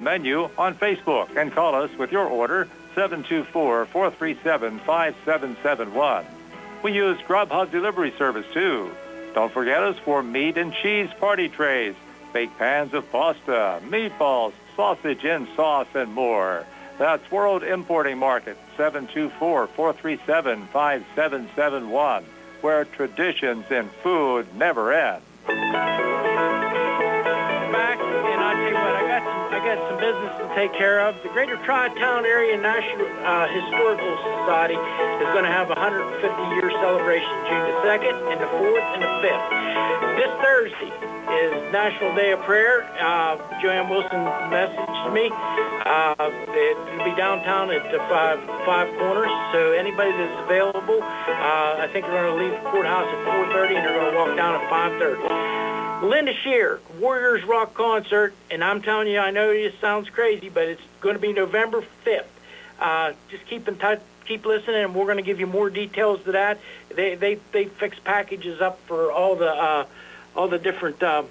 menu on Facebook and call us with your order 724-437-5771. We use Grubhub delivery service too. Don't forget us for meat and cheese party trays, baked pans of pasta, meatballs, sausage in sauce, and more. That's World Importing Market, 724-437-5771, where traditions in food never end. Back, and I'll tell you what, I got some business to take care of. The Greater Tri-Town Area National Historical Society is going to have a 150-year celebration June the 2nd and the 4th and the 5th. This Thursday is National Day of Prayer. Joanne Wilson messaged me. It'll be downtown at the five Corners, so anybody that's available, I think we're going to leave the courthouse at 4:30 and they're going to walk down at 5:30. Linda Shear, Warriors Rock Concert, and I'm telling you, I know this sounds crazy, but it's going to be November 5th. Just keep in touch, keep listening, and we're going to give you more details to that. They fix packages up for all the different a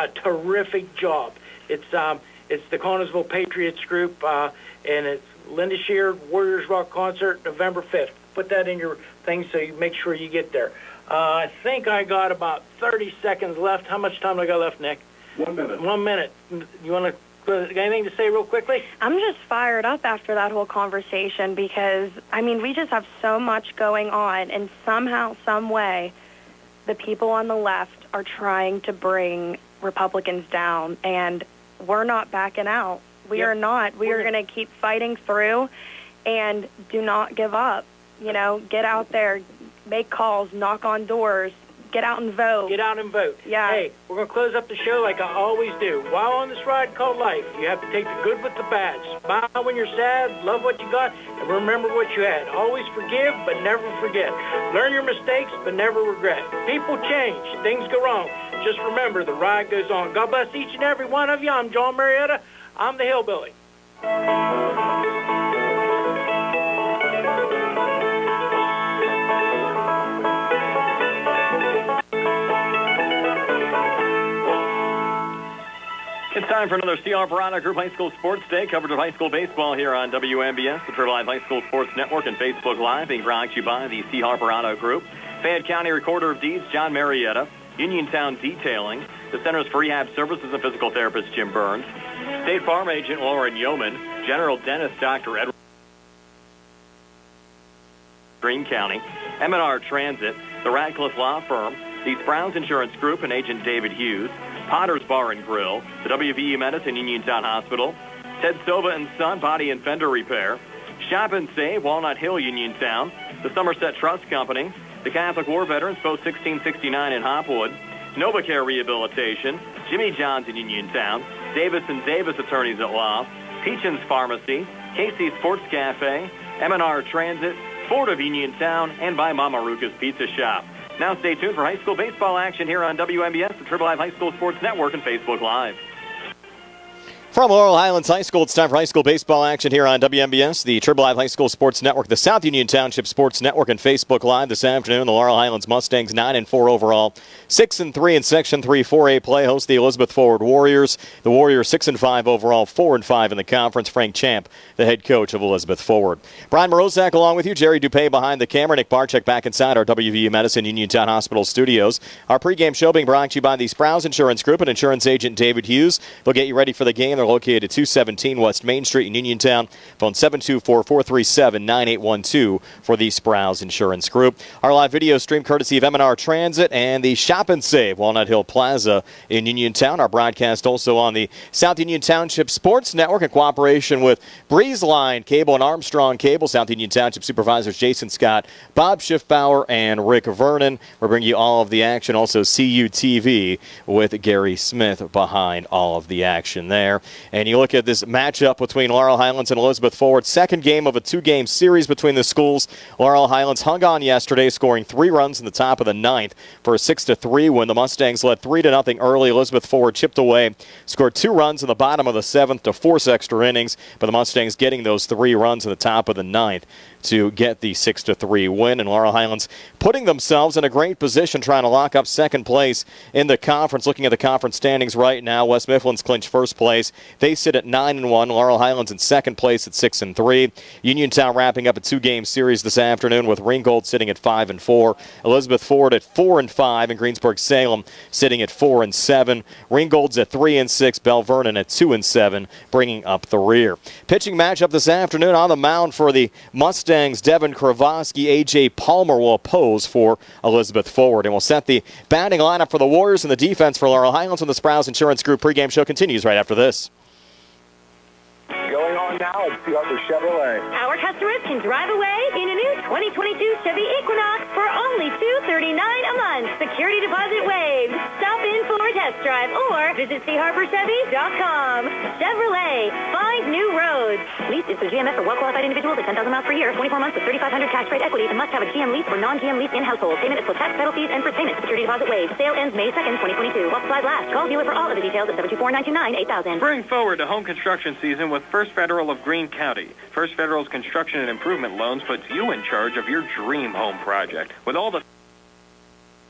terrific job. It's the Connellsville Patriots group, and it's Linda Shear, Warriors Rock Concert, November 5th. Put that in your thing so you make sure you get there. I think I got about 30 seconds left. How much time do I got left, Nick? 1 minute. 1 minute. You want to anything to say real quickly? I'm just fired up after that whole conversation because, I mean, we just have so much going on, and somehow, some way, the people on the left are trying to bring Republicans down, and we're not backing out. We are not. We are going to keep fighting through and do not give up. You know, get out there, make calls, knock on doors, get out and vote. Get out and vote. Yeah. Hey, we're going to close up the show like I always do. While on this ride called life, you have to take the good with the bad. Smile when you're sad, love what you got, and remember what you had. Always forgive, but never forget. Learn your mistakes, but never regret. People change. Things go wrong. Just remember, the ride goes on. God bless each and every one of you. I'm John Marietta. I'm the Hillbilly. It's time for another C. Alvarez Group High School Sports Day. Coverage of high school baseball here on WMBS, the Triple Live High School Sports Network, and Facebook Live, being brought to you by the C. Alvarez Group. Fayette County Recorder of Deeds, John Marietta. Uniontown Detailing. The Centers for Rehab Services and Physical Therapist, Jim Burns. State Farm Agent, Lauren Yeoman. General Dentist, Dr. Edward. Greene County. M&R Transit. The Radcliffe Law Firm. The Browns Insurance Group and Agent David Hughes. Potter's Bar and Grill. The WVU Medicine Uniontown Hospital. Ted Silva and Son Body and Fender Repair. Shop and Save, Walnut Hill, Uniontown. The Somerset Trust Company. The Catholic War Veterans, Post 1669 in Hopwood. NovaCare Rehabilitation. Jimmy John's in Uniontown. Davis & Davis Attorneys at Law. Peachin's Pharmacy. Casey's Sports Cafe. M&R Transit. Ford of Uniontown. And by Mama Ruca's Pizza Shop. Now stay tuned for high school baseball action here on WMBS, the Triple Live High School Sports Network, and Facebook Live. From Laurel Highlands High School, it's time for high school baseball action here on WMBS, the Triple Live High School Sports Network, the South Union Township Sports Network, and Facebook Live this afternoon. The Laurel Highlands Mustangs 9-4 overall, 6-3 in Section 3 4A play, host the Elizabeth Forward Warriors. The Warriors 6-5 overall, 4-5 in the conference. Frank Champ, the head coach of Elizabeth Forward. Brian Morozak along with you, Jerry Dupay behind the camera, Nick Barczyk back inside our WVU Medicine Uniontown Hospital studios. Our pregame show being brought to you by the Sprouse Insurance Group and insurance agent David Hughes. They'll get you ready for the game. They're located at 217 West Main Street in Uniontown. Phone 724-437-9812 for the Sprouse Insurance Group. Our live video stream courtesy of M&R Transit and the Shop and Save Walnut Hill Plaza in Uniontown. Our broadcast also on the South Union Township Sports Network in cooperation with Breeze Line Cable and Armstrong Cable. South Union Township Supervisors Jason Scott, Bob Schiffbauer, and Rick Vernon. We're bringing you all of the action. Also CUTV with Gary Smith behind all of the action there. And you look at this matchup between Laurel Highlands and Elizabeth Forward. Second game of a two-game series between the schools. Laurel Highlands hung on yesterday, scoring 3 runs in the top of the 9th for a 6-3 win. The Mustangs led 3-0 early. Elizabeth Forward chipped away, scored 2 runs in the bottom of the 7th to force extra innings, but the Mustangs getting those 3 runs in the top of the 9th. to get the 6-3 win. And Laurel Highlands putting themselves in a great position trying to lock up second place in the conference. Looking at the conference standings right now, West Mifflin's clinched first place. They sit at 9-1. Laurel Highlands in second place at 6-3. Uniontown wrapping up a 2-game series this afternoon with Ringgold sitting at 5-4. Elizabeth Ford at 4-5, and Greensburg-Salem sitting at 4-7. Ringgold's at 3-6. Bell Vernon at 2-7, bringing up the rear. Pitching matchup this afternoon on the mound for the Mustangs. DEVAN, KRIVOSKY, A.J. Palmer will oppose for Elizabeth Ford, and we'll set the batting lineup for the Warriors and the defense for Laurel Highlands when the Sprouse Insurance Group pregame show continues right after this. Going on now at Arthur Chevrolet. Our customers can drive away in a new 2022 Chevy Equinox for only $239 a month. Security deposit waived. Stop in for a test drive or visit charborchevy.com. Chevrolet, find new roads. Lease is through GMF for well-qualified individuals at 10,000 miles per year, 24 months with $3,500 cash rate equity, and must have a GM lease or non-GM lease in household. Payment is for tax, title fees, and first payment. Security deposit waived. Sale ends May 2nd, 2022. While supplies last. Call dealer for all of the details at 724-929-8000. Bring forward the home construction season with First Federal of Greene County. First Federal's construction and improvement loans puts you in charge of your dream home project. With all the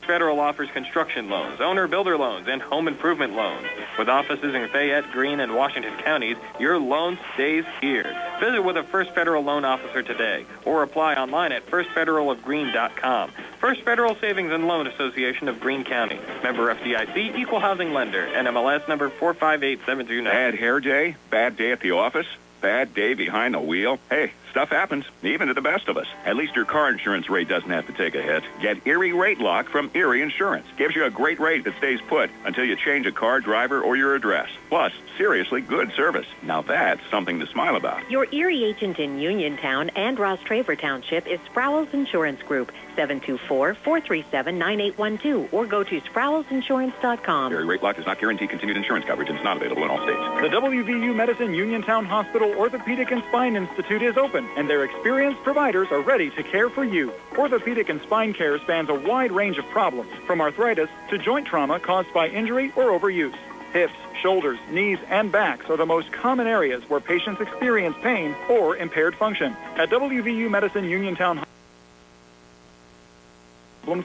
Federal offers construction loans, owner-builder loans, and home improvement loans. With offices in Fayette, Greene, and Washington counties, your loan stays here. Visit with a First Federal loan officer today or apply online at firstfederalofgreene.com. First Federal Savings and Loan Association of Greene County. Member FDIC, Equal Housing Lender, NMLS number 458729. Bad hair day? Bad day at the office? Bad day behind the wheel? Hey, stuff happens, even to the best of us. At least your car insurance rate doesn't have to take a hit. Get Erie Rate Lock from Erie Insurance. Gives you a great rate that stays put until you change a car, driver, or your address. Plus, seriously good service. Now that's something to smile about. Your Erie agent in Uniontown and Ross Traver Township is Sproul's Insurance Group, 724-437-9812, or go to SproulsInsurance.com. Erie Rate Lock does not guarantee continued insurance coverage and is not available in all states. The WVU Medicine Uniontown Hospital Orthopedic and Spine Institute is open, and their experienced providers are ready to care for you. Orthopedic and spine care spans a wide range of problems, from arthritis to joint trauma caused by injury or overuse. Hips, shoulders, knees, and backs are the most common areas where patients experience pain or impaired function. At WVU Medicine Uniontown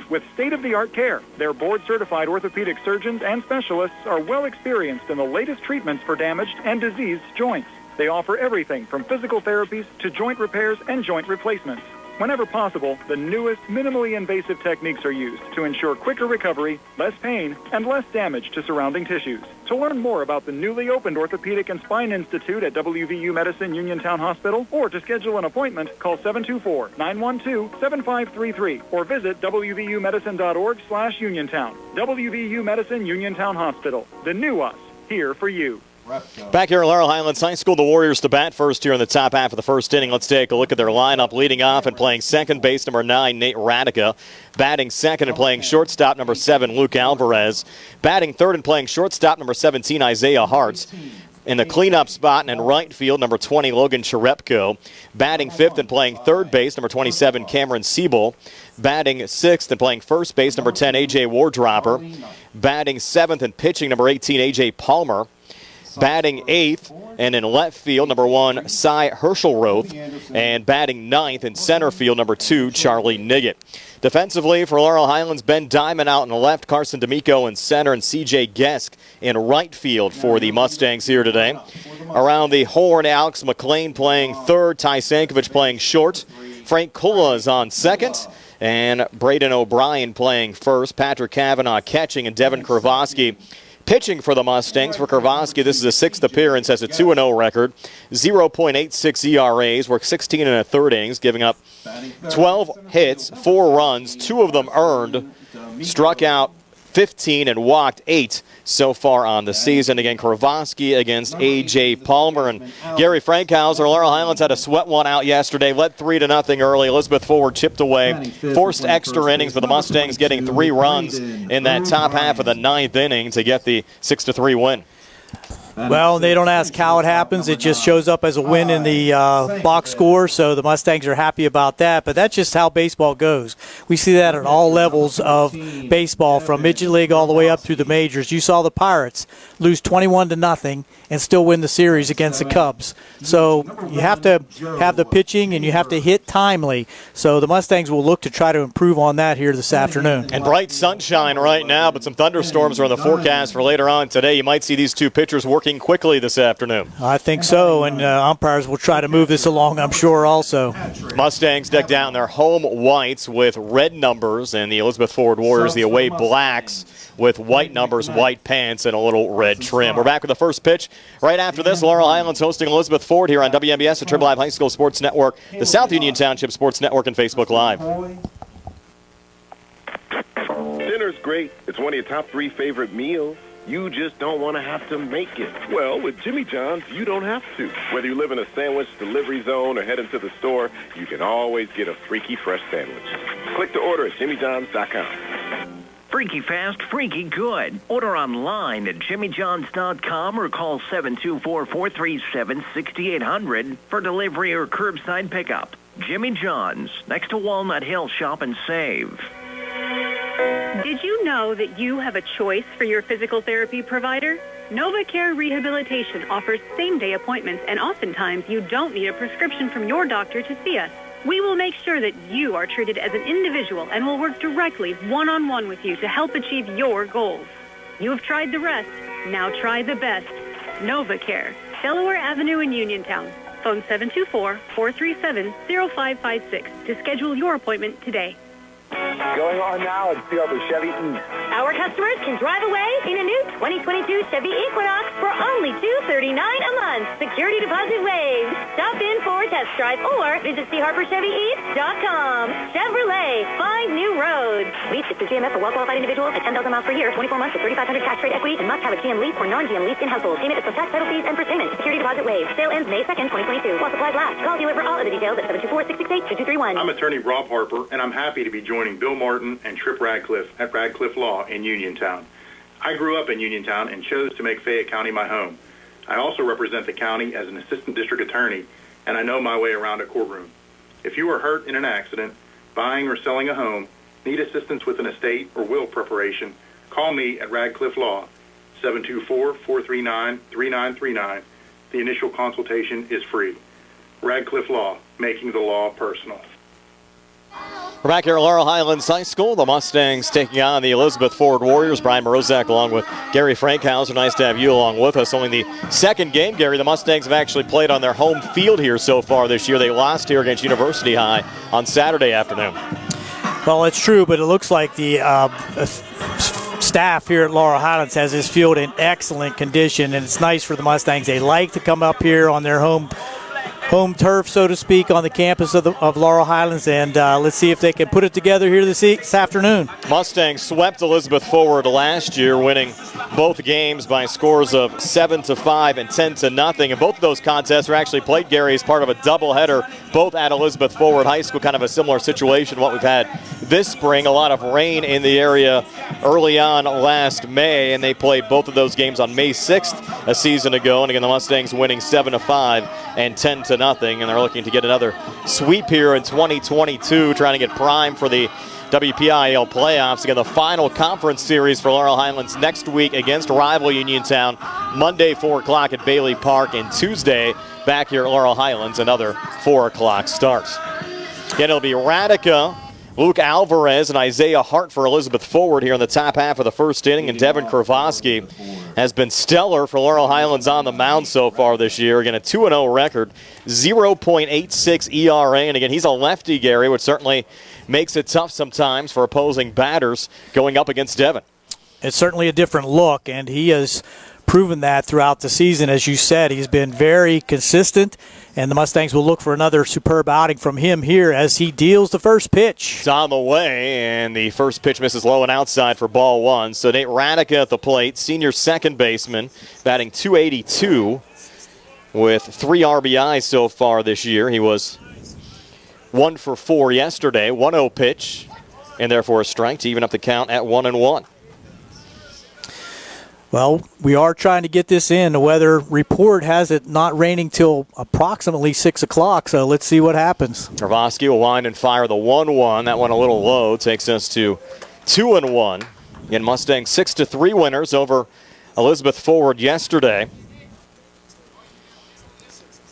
with state-of-the-art care. Their board-certified orthopedic surgeons and specialists are well experienced in the latest treatments for damaged and diseased joints. They offer everything from physical therapies to joint repairs and joint replacements. Whenever possible, the newest, minimally invasive techniques are used to ensure quicker recovery, less pain, and less damage to surrounding tissues. To learn more about the newly opened Orthopedic and Spine Institute at WVU Medicine Uniontown Hospital, or to schedule an appointment, call 724-912-7533 or visit wvumedicine.org/Uniontown. WVU Medicine Uniontown Hospital. The new us, here for you. Back here at Laurel Highlands High School, the Warriors to bat first here in the top half of the first inning. Let's take a look at their lineup. Leading off and playing second base, number 9, Nate Radica. Batting second and playing shortstop, number 7, Luke Alvarez. Batting third and playing shortstop, number 17, Isaiah Hartz. In the cleanup spot and in right field, number 20, Logan Cherepko. Batting fifth and playing third base, number 27, Cameron Siebel. Batting sixth and playing first base, number 10, A.J. Wardropper. Batting seventh and pitching, number 18, A.J. Palmer. Batting eighth and in left field, number 1, Cy Herschelroth. And batting ninth in center field, number 2, Charlie Niggett. Defensively for Laurel Highlands, Ben Diamond out in the left, Carson D'Amico in center, and C.J. Gesk in right field for the Mustangs here today. Around the horn, Alex Mclean playing third, Ty Sankovic playing short. Frank Kula is on second, and Braden O'Brien playing first. Patrick Kavanaugh catching, and DEVAN, KRIVOSKY pitching for the Mustangs. For KRIVOSKY, this is his 6th appearance, has a 2-0 record, 0.86 ERAs, worked 16 1/3 innings, giving up 12 hits, 4 runs, 2 of them earned, struck out 15 and walked 8 so far on the season. Again, KRIVOSKY against A.J. Palmer. And Gary Frankhauser, Laurel Highlands had a sweat one out yesterday, led 3-0 early. Elizabeth Ford chipped away, forced extra innings, but the Mustangs getting 3 runs in that top half of the 9th inning to get the 6-3 win. Well, they don't ask how it happens. It just shows up as a win in the box score, so the Mustangs are happy about that. But that's just how baseball goes. We see that at all levels of baseball, from midget league all the way up through the majors. You saw the Pirates lose 21-0 and still win the series against the Cubs. So you have to have the pitching and you have to hit timely. So the Mustangs will look to try to improve on that here this afternoon. And bright sunshine right now, but some thunderstorms are in the forecast for later on today. You might see these two pitchers working quickly this afternoon. I think so, and umpires will try to move this along, I'm sure, also. Mustangs decked out in their home whites with red numbers, and the Elizabeth Forward Warriors, the away blacks, with white numbers, white pants, and a little red trim. We're back with the first pitch. Right after this, Laurel Highlands hosting Elizabeth Forward here on WMBS, the Triple Live High School Sports Network, the South Union Township Sports Network, and Facebook Live. Dinner's great. It's one of your top 3 favorite meals. You just don't want to have to make it. Well, with Jimmy John's, you don't have to. Whether you live in a sandwich delivery zone or head into the store, you can always get a freaky fresh sandwich. Click to order at jimmyjohns.com. Freaky fast, freaky good. Order online at jimmyjohns.com or call 724-437-6800 for delivery or curbside pickup. Jimmy John's, next to Walnut Hill. Shop and save. Did you know that you have a choice for your physical therapy provider? NovaCare Rehabilitation offers same-day appointments, and oftentimes you don't need a prescription from your doctor to see us. We will make sure that you are treated as an individual and will work directly one-on-one with you to help achieve your goals. You have tried the rest. Now try the best. NovaCare, Delaware Avenue in Uniontown. Phone 724-437-0556 to schedule your appointment today. Going on now at Siebel Chevy East. Our customers can drive away in a new 2022 Chevy Equinox for only $239 a month. Security deposit waived. Stop in for a test drive or visit charperchevyeast.com. Chevrolet, find new roads. Lease is through GMF for well-qualified individuals at 10,000 miles per year, 24 months with 3,500 tax rate equity, and must have a GM lease or non-GM lease in household. Payment is for tax, title fees, and payment. Security deposit waived. Sale ends May 2nd, 2022. While supplies last. Call dealer for all other details at 724-668-2231. I'm attorney Rob Harper, and I'm happy to be joining Bill Martin and Tripp Radcliffe at Radcliffe Law in Uniontown. I grew up in Uniontown and chose to make Fayette County my home. I also represent the county as an assistant district attorney, and I know my way around a courtroom. If you are hurt in an accident, buying or selling a home, need assistance with an estate or will preparation, call me at Radcliffe Law, 724-439-3939. The initial consultation is free. Radcliffe Law, making the law personal. We're back here at Laurel Highlands High School. The Mustangs taking on the Elizabeth Forward Warriors. Brian Morozak along with Gary Frankhauser. Nice to have you along with us. Only the second game, Gary. The Mustangs have actually played on their home field here so far this year. They lost here against University High on Saturday afternoon. Well, it's true, but it looks like the staff here at Laurel Highlands has this field in excellent condition, and it's nice for the Mustangs. They like to come up here on their home turf, so to speak, on the campus of Laurel Highlands, and let's see if they can put it together here this afternoon. Mustangs swept Elizabeth Forward last year, winning both games by scores of 7-5 and 10-0. And both of those contests were actually played, Gary, as part of a doubleheader, both at Elizabeth Forward High School, kind of a similar situation to what we've had this spring. A lot of rain in the area early on last May, and they played both of those games on May 6th a season ago. And again, the Mustangs winning 7-5 and 10-0, and they're looking to get another sweep here in 2022, trying to get primed for the WPIAL playoffs. Again, the final conference series for Laurel Highlands next week against rival Uniontown, Monday 4 o'clock at Bailey Park, and Tuesday back here at Laurel Highlands, another 4 o'clock start. Again, it'll be Radica, Luke Alvarez, and Isaiah Hart for Elizabeth Forward here in the top half of the first inning, and Devin KRIVOSKY has been stellar for Laurel Highlands on the mound so far this year. Again, a 2-0 record, 0.86 ERA, and again, he's a lefty, Gary, which certainly makes it tough sometimes for opposing batters going up against Devin. It's certainly a different look, and he has proven that throughout the season. As you said, he's been very consistent, and the Mustangs will look for another superb outing from him here as he deals the first pitch. It's on the way, and the first pitch misses low and outside for ball one. So Nate Radica at the plate, senior second baseman, batting .282 with 3 RBIs so far this year. He was 1 for 4 yesterday, 1-0 pitch, and therefore a strike to even up the count at 1-1. Well, we are trying to get this in. The weather report has it not raining till approximately 6 o'clock, so let's see what happens. KRIVOSKY will wind and fire the 1-1. That one a little low. Takes us to 2-1. Again, Mustangs 6-3 winners over Elizabeth Forward yesterday.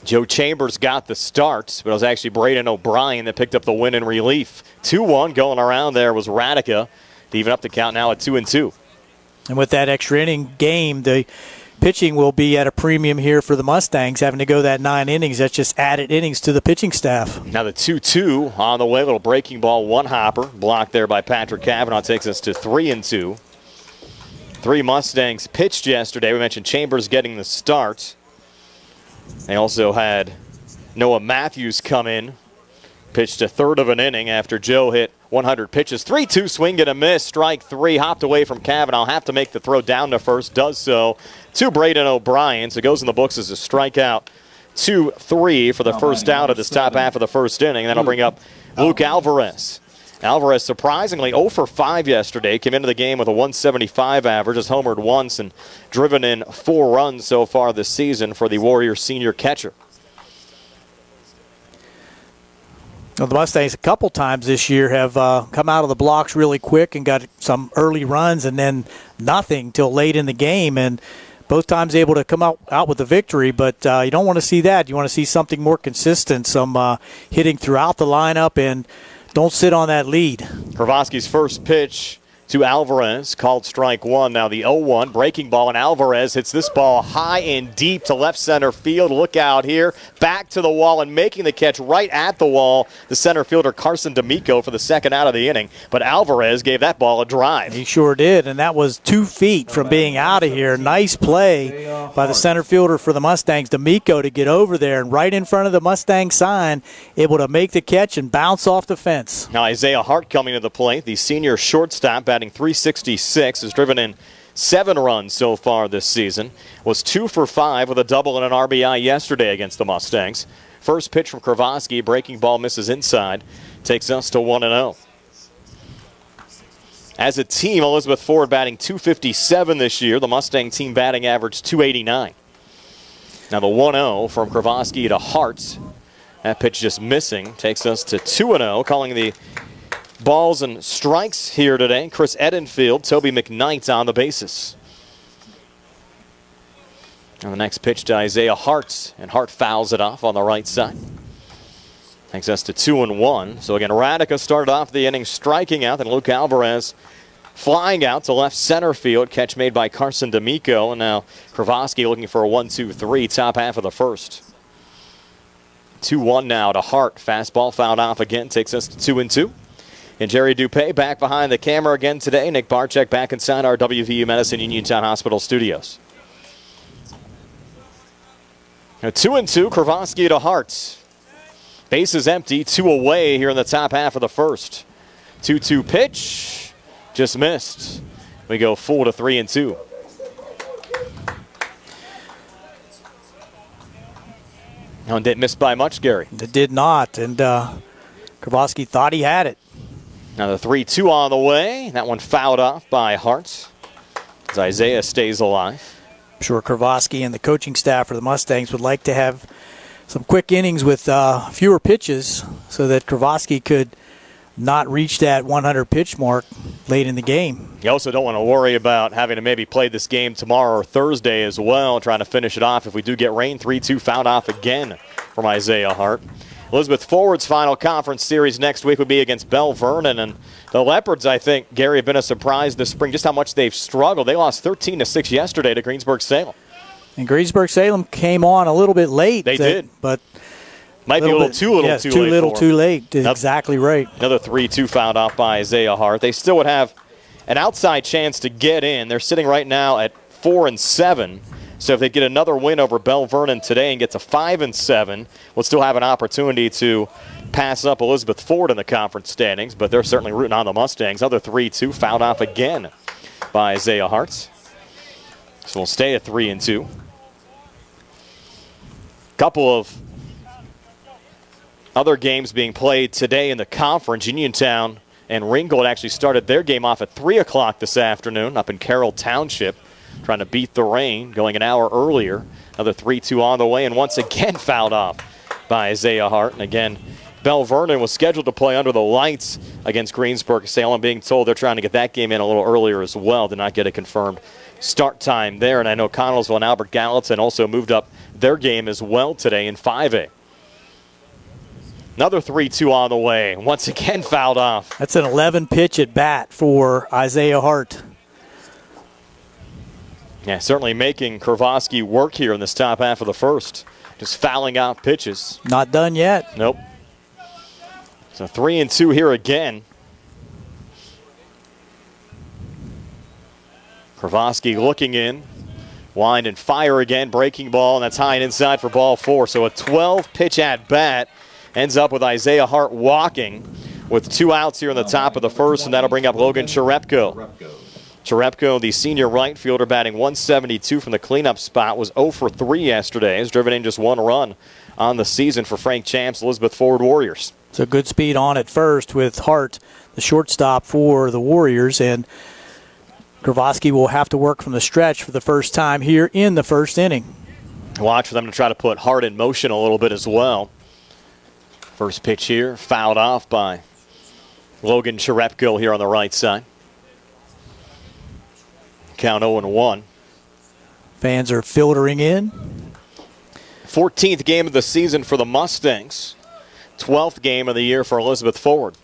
Joe Chambers got the start, but it was actually Braden O'Brien that picked up the win in relief. 2-1 going around there was Radica to even up the count now at 2-2. And with that extra inning game, the pitching will be at a premium here for the Mustangs, having to go that 9 innings. That's just added innings to the pitching staff. Now the 2-2 on the way. Little breaking ball, one hopper. Blocked there by Patrick Cavanaugh. Takes us to 3-2. 3 Mustangs pitched yesterday. We mentioned Chambers getting the start. They also had Noah Matthews come in. Pitched a third of an inning after Joe hit 100 pitches. 3-2 swing and a miss. Strike 3. Hopped away from Cavanaugh. Have to make the throw down to first. Does so to Braden O'Brien. So it goes in the books as a strikeout. 2-3 for the first out of this top half of the first inning. That'll bring up Luke Alvarez. Alvarez surprisingly 0 for 5 yesterday. Came into the game with a 175 average. Has homered once and driven in 4 runs so far this season for the Warriors senior catcher. Well, the Mustangs a couple times this year have come out of the blocks really quick and got some early runs and then nothing till late in the game. And both times able to come out with the victory, but you don't want to see that. You want to see something more consistent, some hitting throughout the lineup, and don't sit on that lead. KRIVOSKY's first pitch to Alvarez, called strike 1. Now the 0-1, breaking ball, and Alvarez hits this ball high and deep to left center field. Look out here, back to the wall and making the catch right at the wall. The center fielder Carson D'Amico for the second out of the inning, but Alvarez gave that ball a drive. He sure did, and that was 2 feet from being out of here. Nice play by the center fielder for the Mustangs, D'Amico, to get over there and right in front of the Mustang sign, able to make the catch and bounce off the fence. Now Isaiah Hart coming to the plate, the senior shortstop, batting .366, has driven in 7 runs so far this season. Was 2 for 5 with a double and an RBI yesterday against the Mustangs. First pitch from KRIVOSKY, breaking ball misses inside, takes us to 1-0. As a team, Elizabeth Forward batting .257 this year. The Mustang team batting average .289. Now the 1-0 from KRIVOSKY to Hart. That pitch just missing, takes us to 2-0. Calling the balls and strikes here today. Chris Edenfield, Toby McKnight on the bases. And the next pitch to Isaiah Hart, and Hart fouls it off on the right side. Takes us to 2-1. So again, Radica started off the inning striking out, and Luke Alvarez flying out to left center field. Catch made by Carson D'Amico, and now KRIVOSKY looking for a 1-2-3, top half of the first. 2-1 now to Hart. Fastball fouled off again, takes us to 2-2. And Jerry Dupay back behind the camera again today. Nick Barczyk back inside our WVU Medicine Uniontown Hospital studios. Now 2-2, KRIVOSKY to Hart. Bases empty, 2 away here in the top half of the first. 2-2 pitch, just missed. We go full to 3-2. No, it didn't miss by much, Gary. It did not, and KRIVOSKY thought he had it. Now the 3-2 on the way. That one fouled off by Hart as Isaiah stays alive. I'm sure KRIVOSKY and the coaching staff for the Mustangs would like to have some quick innings with fewer pitches so that KRIVOSKY could not reach that 100 pitch mark late in the game. You also don't want to worry about having to maybe play this game tomorrow or Thursday as well, trying to finish it off if we do get rain. 3-2 fouled off again from Isaiah Hart. Elizabeth Forward's final conference series next week would be against Bell Vernon, and the Leopards, I think, Gary, have been a surprise this spring, just how much they've struggled. They lost 13-6 yesterday to Greensburg-Salem. And Greensburg-Salem came on a little bit late. They did. But might be a little too yes, too too late. Little, too late. Exactly right. Another 3-2 fouled off by Isaiah Hart. They still would have an outside chance to get in. They're sitting right now at 4-7. So if they get another win over Bell Vernon today and get to 5-7, we'll still have an opportunity to pass up Elizabeth Forward in the conference standings, but they're certainly rooting on the Mustangs. Another 3-2 fouled off again by Isaiah Hart. So we'll stay at 3-2. Couple of other games being played today in the conference. Uniontown and Ringgold actually started their game off at 3 o'clock this afternoon up in Carroll Township. trying to beat the rain, going an hour earlier. Another 3-2 on the way, and once again fouled off by Isaiah Hart. And again, Bell Vernon was scheduled to play under the lights against Greensburg-Salem, being told they're trying to get that game in a little earlier as well. Did not get a confirmed start time there. And I know Connellsville and Albert Gallatin also moved up their game as well today in 5A. Another 3-2 on the way. Once again fouled off. That's an 11-pitch at bat for Isaiah Hart. Yeah, certainly making KRIVOSKY work here in this top half of the first. Just fouling out pitches. Not done yet. Nope. So 3-2 here again. KRIVOSKY looking in. Wind and fire again. Breaking ball, and that's high and inside for ball 4. So a 12-pitch at bat. Ends up with Isaiah Hart walking with 2 outs here in the top of the first, and that'll bring up Logan Cherepko. Cherepko, the senior right fielder, batting 172 from the cleanup spot, was 0 for 3 yesterday. Has driven in just 1 run on the season for Frank Champ's Elizabeth Forward Warriors. So good speed on at first with Hart, the shortstop for the Warriors, and KRIVOSKY will have to work from the stretch for the first time here in the first inning. Watch for them to try to put Hart in motion a little bit as well. First pitch here, fouled off by Logan Cherepko here on the right side. Count 0-1. Fans are filtering in. 14th game of the season for the Mustangs. 12th game of the year for Elizabeth Forward.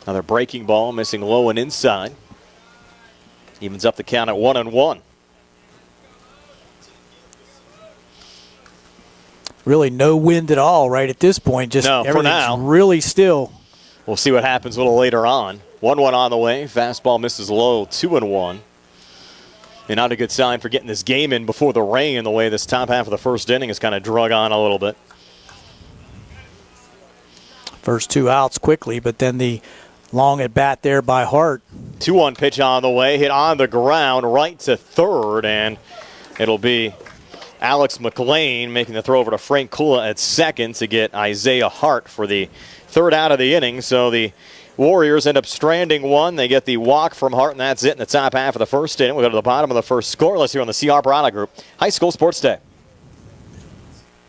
Another breaking ball, missing low and inside. Evens up the count at 1-1. Really no wind at all right at this point. Just no, for everything's now. Really still. We'll see what happens a little later on. 1-1 on the way. Fastball misses low, 2-1. And not a good sign for getting this game in before the rain, the way this top half of the first inning has kind of drug on a little bit. First 2 outs quickly, but then the long at bat there by Hart. 2-1 pitch on the way, hit on the ground, right to third, and it'll be Alex Mclean making the throw over to Frank Kula at second to get Isaiah Hart for the 3rd out of the inning. So the Warriors end up stranding 1. They get the walk from Hart, and that's it in the top half of the first inning. We'll go to the bottom of the first scoreless here on the CR Product Group High School Sports Day.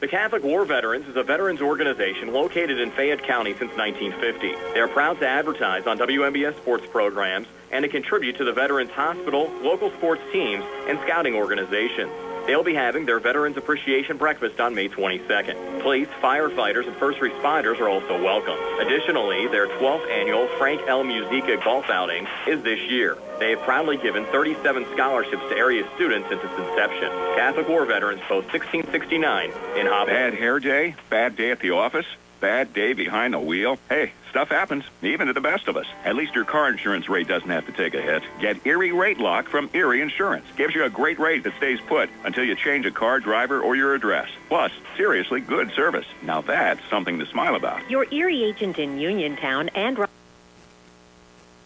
The Catholic War Veterans is a veterans organization located in Fayette County since 1950. They are proud to advertise on WMBS sports programs and to contribute to the Veterans Hospital, local sports teams, and scouting organizations. They'll be having their Veterans Appreciation Breakfast on May 22nd. Police, firefighters, and first responders are also welcome. Additionally, their 12th annual Frank L. Musica golf outing is this year. They have proudly given 37 scholarships to area students since its inception. Catholic War Veterans Post 1669 in Hopkins. Bad hair day? Bad day at the office? Bad day behind the wheel? Hey, stuff happens, even to the best of us. At least your car insurance rate doesn't have to take a hit. Get Erie Rate Lock from Erie Insurance. Gives you a great rate that stays put until you change a car, driver, or your address. Plus, seriously good service. Now that's something to smile about. Your Erie agent in Uniontown and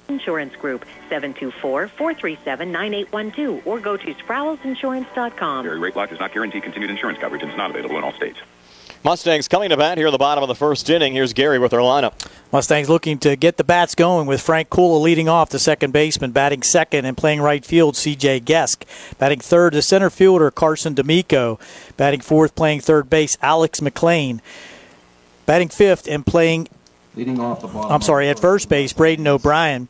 Insurance Group, 724-437-9812, or go to SproulsInsurance.com. Erie Rate Lock does not guarantee continued insurance coverage and is not available in all states. Mustangs coming to bat here in the bottom of the first inning. Here's Gary with their lineup. Mustangs looking to get the bats going with Frank Kula leading off, the second baseman. Batting second and playing right field, C.J. Gesk. Batting third, the center fielder, Carson D'Amico. Batting fourth, playing third base, Alex Mclean. Batting fifth and playing at first base, Braden O'Brien.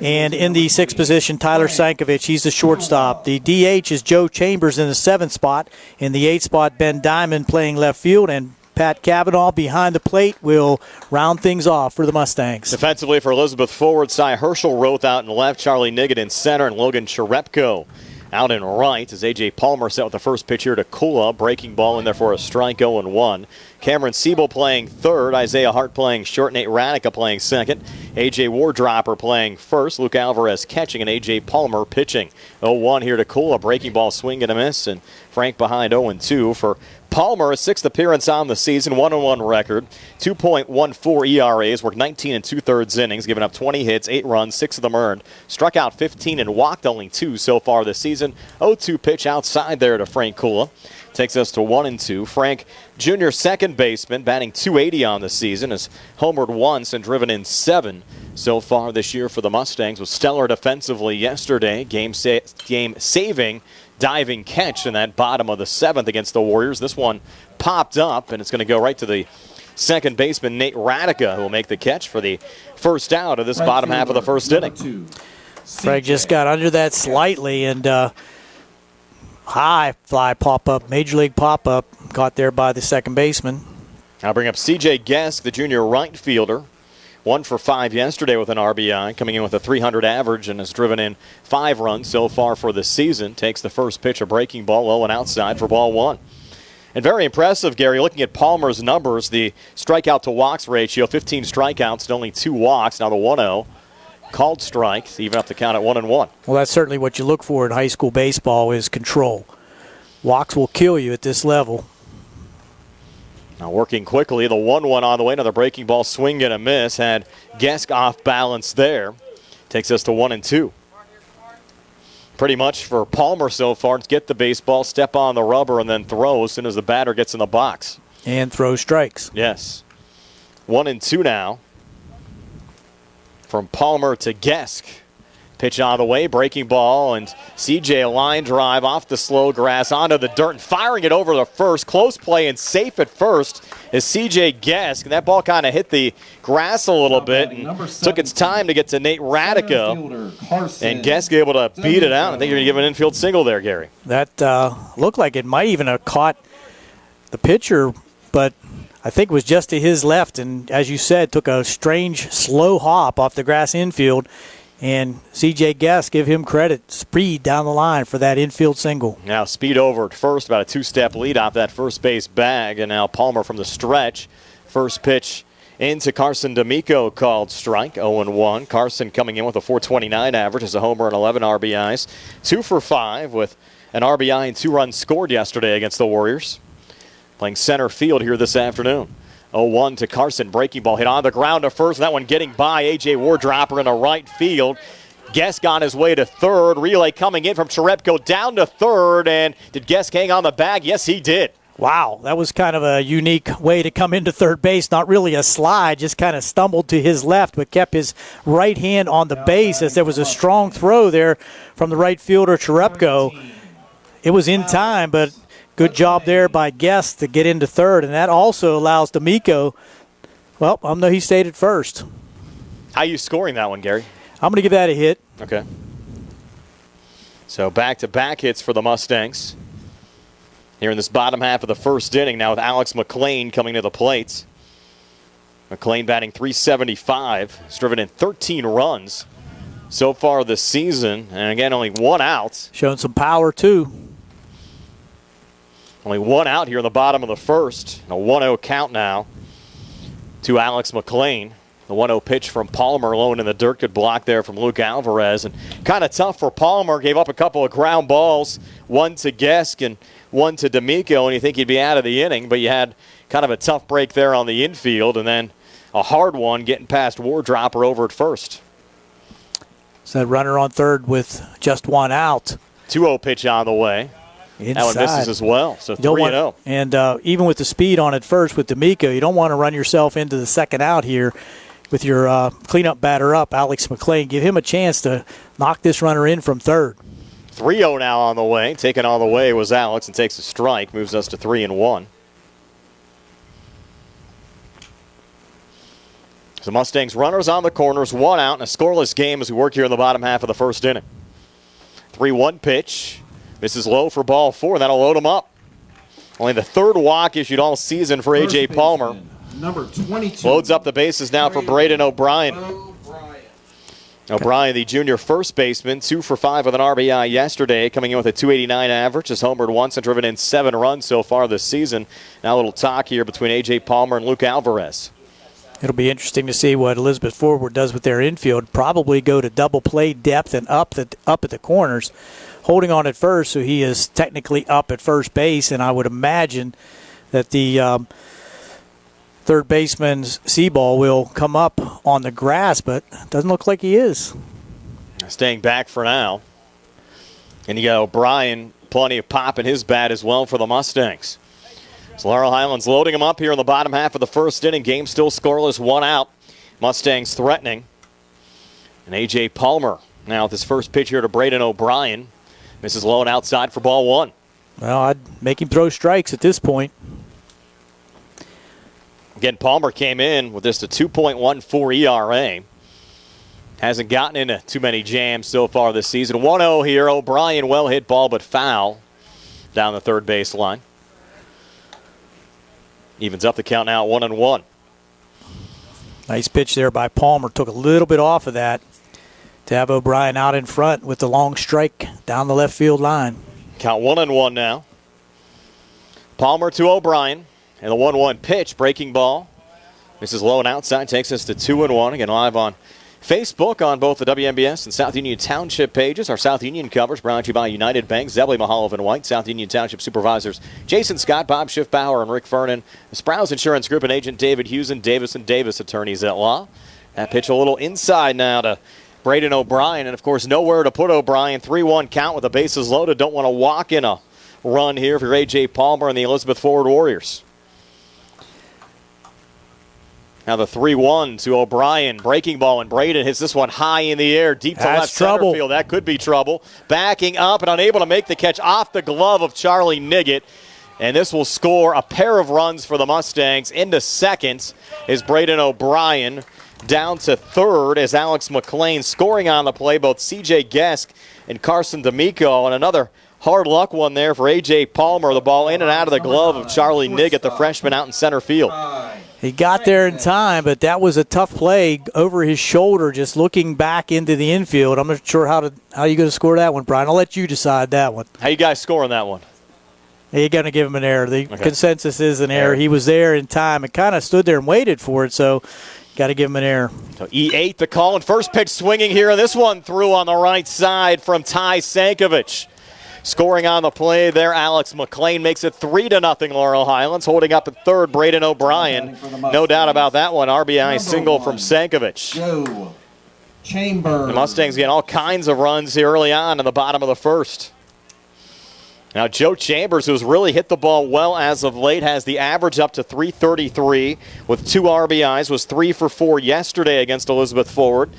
And in the sixth position, Tyler Sankovic. He's the shortstop. The DH is Joe Chambers in the seventh spot. In the eighth spot, Ben Diamond playing left field. And Pat Cavanaugh behind the plate will round things off for the Mustangs. Defensively for Elizabeth Forward, Cy Herschel Roth out in left, Charlie Niggett in center, and Logan Cherepko out in right as A.J. Palmer set with the first pitch here to Kula. Breaking ball in there for a strike, 0-1. Cameron Siebel playing third. Isaiah Hart playing short. Nate Radica playing second. A.J. Wardropper playing first. Luke Alvarez catching, and A.J. Palmer pitching. 0-1 here to Kula. Breaking ball, swing and a miss, and Frank behind 0-2 for Palmer. A sixth appearance on the season, 1-1 record, 2.14 ERAs, worked 19 2/3 innings, given up 20 hits, 8 runs, 6 of them earned. Struck out 15 and walked only 2 so far this season. 0-2 pitch outside there to Frank Kula. Takes us to 1-2. Frank Jr., second baseman, batting .280 on the season, has homered once and driven in 7 so far this year for the Mustangs. Was stellar defensively yesterday. Game-saving diving catch in that bottom of the 7th against the Warriors. This one popped up, and it's going to go right to the second baseman, Nate Radica, who will make the catch for the first out of this bottom half of the first inning. Frank just got under that slightly, and high fly pop-up, major league pop-up, caught there by the second baseman. I'll bring up C.J. Gesk, the junior right fielder. 1 for 5 yesterday with an RBI, coming in with a .300 average and has driven in 5 runs so far for the season. Takes the first pitch, a breaking ball, low and outside for ball 1. And very impressive, Gary, looking at Palmer's numbers, the strikeout to walks ratio, 15 strikeouts and only 2 walks. Now the 1-0. Called strikes, even up the count at 1-1. Well, that's certainly what you look for in high school baseball is control. Walks will kill you at this level. Now working quickly, the 1-1 on the way. Another breaking ball, swing and a miss. Had Gesk off balance there. Takes us to 1-2. Pretty much for Palmer so far, it's get the baseball, step on the rubber, and then throw as soon as the batter gets in the box. And throw strikes. Yes. 1-2 now. From Palmer to Gesk. Pitch on the way, breaking ball, and CJ a line drive off the slow grass onto the dirt and firing it over to first. Close play and safe at first is CJ Gesk. And that ball kind of hit the grass a little bit and took its time to get to Nate Radica. And Gesk able to beat it out. I think you're going to give an infield single there, Gary. That looked like it might even have caught the pitcher, but I think it was just to his left, and as you said, took a strange slow hop off the grass infield. And C.J. Gesk, give him credit, speed down the line for that infield single. Now speed over at first, about a 2-step lead off that first base bag, and now Palmer from the stretch. First pitch into Carson D'Amico, called strike, 0-1. Carson coming in with a .429 average as a homer and 11 RBIs. 2 for 5 with an RBI and 2 runs scored yesterday against the Warriors. Playing center field here this afternoon. 0-1 to Carson. Breaking ball hit on the ground to first. That one getting by A.J. Wardropper in the right field. Gesk on his way to third. Relay coming in from Cherepko down to third. And did Gesk hang on the bag? Yes, he did. Wow, that was kind of a unique way to come into third base. Not really a slide, just kind of stumbled to his left, but kept his right hand on the base as there was a strong throw there from the right fielder, Cherepko. It was in time, but good job there by Gesk to get into third, and that also allows D'Amico. Well, I'm he stayed at first. How are you scoring that one, Gary? I'm going to give that a hit. Okay. So back-to-back hits for the Mustangs here in this bottom half of the first inning now with Alex Mclean coming to the plate. Mclean batting .375. He's driven in 13 runs so far this season, and again, only 1 out. Showing some power, too. Only 1 out here in the bottom of the first. A 1-0 count now to Alex Mclean. The 1-0 pitch from Palmer, low in the dirt. Good block there from Luke Alvarez. And kind of tough for Palmer. Gave up a couple of ground balls. 1 to Gesk and 1 to D'Amico. And you think he'd be out of the inning. But you had kind of a tough break there on the infield. And then a hard one getting past Wardropper over at first. So that runner on third with just 1 out. 2-0 pitch on the way. Inside. That one misses as well, so 3-0. And even with the speed on it first with D'Amico, you don't want to run yourself into the second out here with your cleanup batter up, Alex Mclean. Give him a chance to knock this runner in from third. 3-0 now on the way. Taken on the way was Alex and takes a strike. Moves us to 3-1. So Mustangs runners on the corners, 1 out, and a scoreless game as we work here in the bottom half of the first inning. 3-1 pitch. Misses low for ball 4. That'll load him up. Only the 3rd walk issued all season for A.J. Palmer. Number 22. Loads up the bases now for Braden O'Brien. O'Brien, the junior first baseman, 2 for 5 with an RBI yesterday, coming in with a .289 average. Has homered once and driven in 7 runs so far this season. Now a little talk here between A.J. Palmer and Luke Alvarez. It'll be interesting to see what Elizabeth Forward does with their infield. Probably go to double play depth and up at the corners. Holding on at first, so he is technically up at first base, and I would imagine that the third baseman's Siebel will come up on the grass, but it doesn't look like he is. Staying back for now. And you got O'Brien plenty of pop in his bat as well for the Mustangs. So Laurel Highlands loading them up here in the bottom half of the first inning. Game still scoreless, 1 out. Mustangs threatening. And A.J. Palmer now with his first pitch here to Braden O'Brien. Misses low and outside for ball 1. Well, I'd make him throw strikes at this point. Again, Palmer came in with just a 2.14 ERA. Hasn't gotten into too many jams so far this season. 1-0 here. O'Brien, well hit ball, but foul down the third base line. Evens up the count now at 1-1. Nice pitch there by Palmer. Took a little bit off of that to have O'Brien out in front with the long strike down the left field line. Count 1-1 now. Palmer to O'Brien. And the 1-1 pitch, breaking ball. Misses low and outside, takes us to 2-1. Again, live on Facebook on both the WMBS and South Union Township pages. Our South Union coverage brought to you by United Bank, Zebley Mahaloff and White. South Union Township supervisors Jason Scott, Bob Schiffbauer, and Rick Fernan. The Sprouse Insurance Group and agent David Hughes and Davis & Davis attorneys at law. That pitch a little inside now to Braden O'Brien. And, of course, nowhere to put O'Brien. 3-1 count with the bases loaded. Don't want to walk in a run here for A.J. Palmer and the Elizabeth Forward Warriors. Now the 3-1 to O'Brien. Breaking ball, and Braden hits this one high in the air, deep to left center field. That could be trouble. Backing up and unable to make the catch off the glove of Charlie Niggett. And this will score a pair of runs for the Mustangs. Into second is Braden O'Brien. Down to third is Alex Mclean scoring on the play. Both C.J. Gesk and Carson D'Amico. And another hard luck one there for A.J. Palmer. The ball in and out of the glove of Charlie Niggett, the freshman out in center field. He got there in time, but that was a tough play over his shoulder, just looking back into the infield. I'm not sure how you're going to score that one, Brian. I'll let you decide that one. How you guys scoring that one? You're going to give him an error. The consensus is an error. He was there in time and kind of stood there and waited for it, so got to give him an error. So E8 the call, and first pitch swinging here, and this one through on the right side from Ty Sankovic. Scoring on the play there, Alex Mclean makes it 3-0 Laurel Highlands. Holding up at third, Braden O'Brien. No doubt about that one. RBI single from Sankovic. Joe Chambers. The Mustangs getting all kinds of runs here early on in the bottom of the first. Now Joe Chambers, who's really hit the ball well as of late, has the average up to 333 with 2 RBIs, was 3 for 4 yesterday against Elizabeth Forward.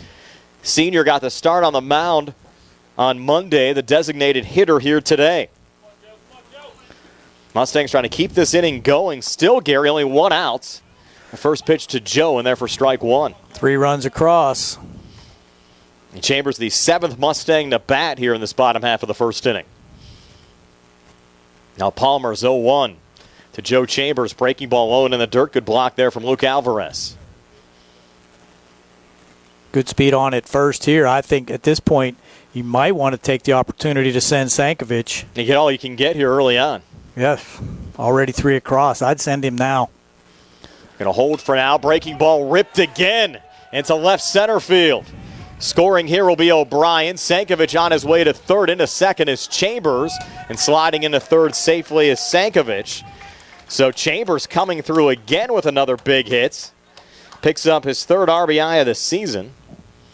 Senior got the start on the mound on Monday, the designated hitter here today. Mustangs trying to keep this inning going. Still, Gary, only 1 out. The first pitch to Joe, and there for strike 1. 3 runs across. And Chambers, the 7th Mustang to bat here in this bottom half of the first inning. Now Palmer's 0-1 to Joe Chambers. Breaking ball low and in the dirt. Good block there from Luke Alvarez. Good speed on it first here. I think at this point, you might want to take the opportunity to send Sankovic. You get all you can get here early on. Yes, already 3 across. I'd send him now. Going to hold for now. Breaking ball ripped again into left center field. Scoring here will be O'Brien. Sankovic on his way to third. Into second is Chambers. And sliding into third safely is Sankovic. So Chambers coming through again with another big hit. Picks up his 3rd RBI of the season.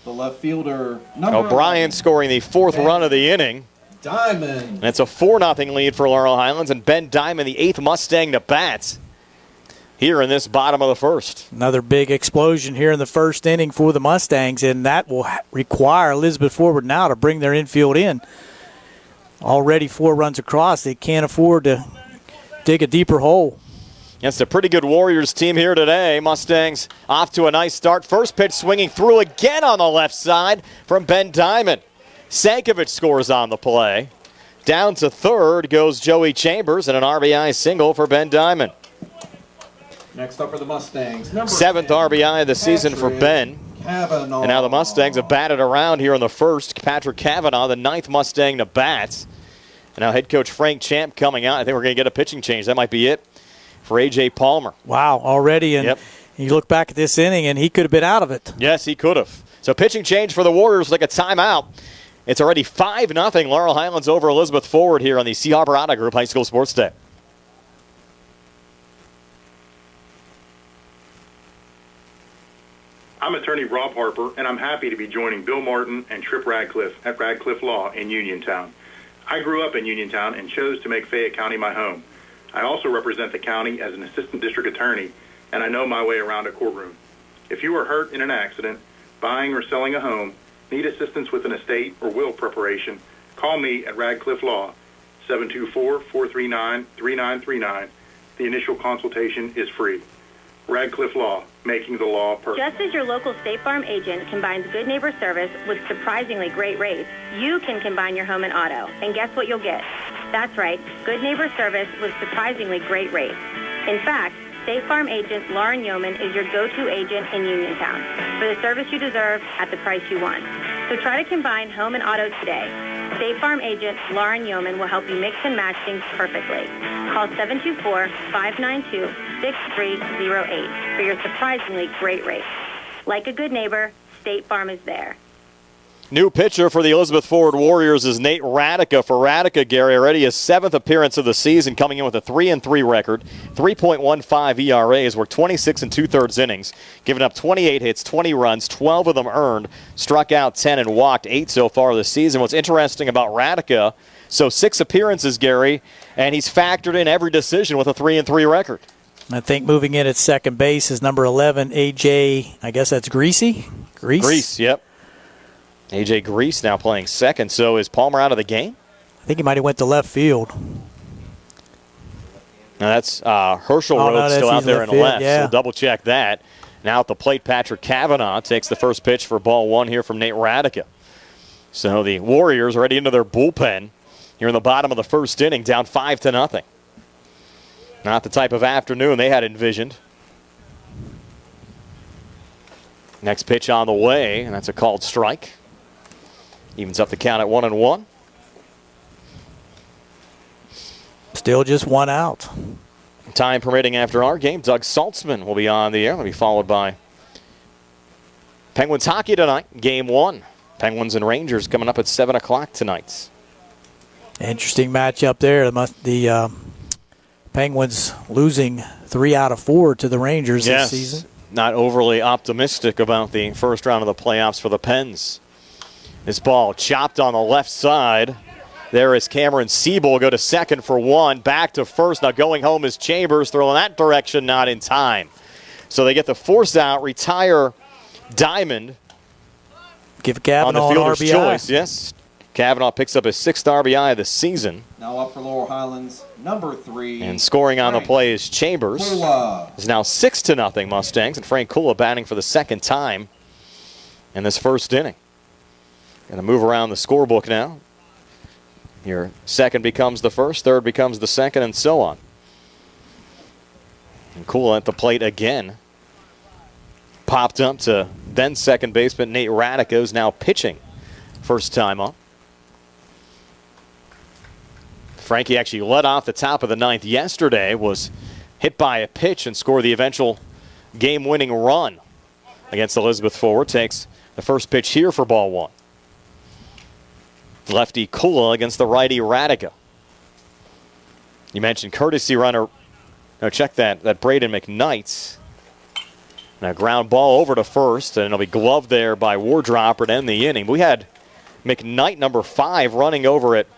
The left fielder, O'Brien scoring the 4th run of the inning. Diamond. And it's a 4-0 lead for Laurel Highlands. And Ben Diamond, the 8th Mustang to bat here in this bottom of the first. Another big explosion here in the first inning for the Mustangs, and that will require Elizabeth Forward now to bring their infield in. Already 4 runs across. They can't afford to dig a deeper hole. Against a pretty good Warriors team here today. Mustangs off to a nice start. First pitch swinging through again on the left side from Ben Diamond. Sankovic scores on the play. Down to third goes Joey Chambers and an RBI single for Ben Diamond. Next up for the Mustangs. 7th RBI of the season for Ben. Kavanaugh. And now the Mustangs have batted around here in the first. Patrick Kavanaugh, the 9th Mustang to bat. And now head coach Frank Champ coming out. I think we're going to get a pitching change. That might be it for A.J. Palmer. Wow, already. And you look back at this inning, and he could have been out of it. Yes, he could have. So pitching change for the Warriors, like a timeout. It's already 5-0 Laurel Highlands over Elizabeth Forward here on the C. Harbor Auto Group High School Sports Day. I'm attorney Rob Harper, and I'm happy to be joining Bill Martin and Trip Radcliffe at Radcliffe Law in Uniontown. I grew up in Uniontown and chose to make Fayette County my home. I also represent the county as an assistant district attorney, and I know my way around a courtroom. If you are hurt in an accident, buying or selling a home, need assistance with an estate or will preparation, call me at Radcliffe Law, 724-439-3939. The initial consultation is free. Radcliffe Law, making the law perfect. Just as your local State Farm agent combines good neighbor service with surprisingly great rates, you can combine your home and auto. And guess what you'll get? That's right, good neighbor service with surprisingly great rates. In fact, State Farm agent Lauren Yeoman is your go-to agent in Uniontown for the service you deserve at the price you want. So try to combine home and auto today. State Farm agent Lauren Yeoman will help you mix and match things perfectly. Call 724-592-6308 for your surprisingly great rates. Like a good neighbor, State Farm is there. New pitcher for the Elizabeth Forward Warriors is Nate Radica. For Radica, Gary, already his 7th appearance of the season, coming in with a 3-3 record, 3.15 ERAs, worked 26 2/3 innings, giving up 28 hits, 20 runs, 12 of them earned, struck out 10 and walked 8 so far this season. What's interesting about Radica, so 6 appearances, Gary, and he's factored in every decision with a 3-3 record. I think moving in at second base is number 11, A.J., I guess that's Greasy? Grease, yep. A.J. Grease now playing second. So is Palmer out of the game? I think he might have went to left field. Now that's Herschel Road still out there in the left, so double check that. Now at the plate, Patrick Kavanaugh takes the first pitch for ball 1 here from Nate Radica. So the Warriors ready into their bullpen here in the bottom of the first inning, down 5-0. Not the type of afternoon they had envisioned. Next pitch on the way, and that's a called strike. Evens up the count at 1-1. Still just 1 out. Time permitting after our game, Doug Saltzman will be on the air. Will be followed by Penguins hockey tonight, Game 1. Penguins and Rangers coming up at 7 o'clock tonight. Interesting matchup there. The Penguins losing 3 out of 4 to the Rangers this season. Not overly optimistic about the first round of the playoffs for the Pens. This ball chopped on the left side. There is Cameron Siebel, go to second for 1, back to first. Now going home is Chambers, throwing that direction, not in time. So they get the force out, retire Diamond. Give Kavanaugh on the fielder's RBI. choice, yes. Kavanaugh picks up his 6th RBI of the season. Now up for Laurel Highlands, number 3. And scoring on the play is Chambers. Kula. It's now 6-0 Mustangs, and Frank Kula batting for the second time in this first inning. Going to move around the scorebook now. Your second becomes the first, third becomes the second, and so on. And Kula at the plate again. Popped up to then second baseman Nate Radica, who's now pitching first time up. Frankie actually led off the top of the 9th yesterday, was hit by a pitch and scored the eventual game-winning run against Elizabeth Forward. Takes the first pitch here for ball 1. Lefty Kula against the righty Radica. You mentioned courtesy runner. Now check that Braden McKnight. Now ground ball over to first, and it'll be gloved there by Wardropper to end the inning. We had McKnight, number 5, running over at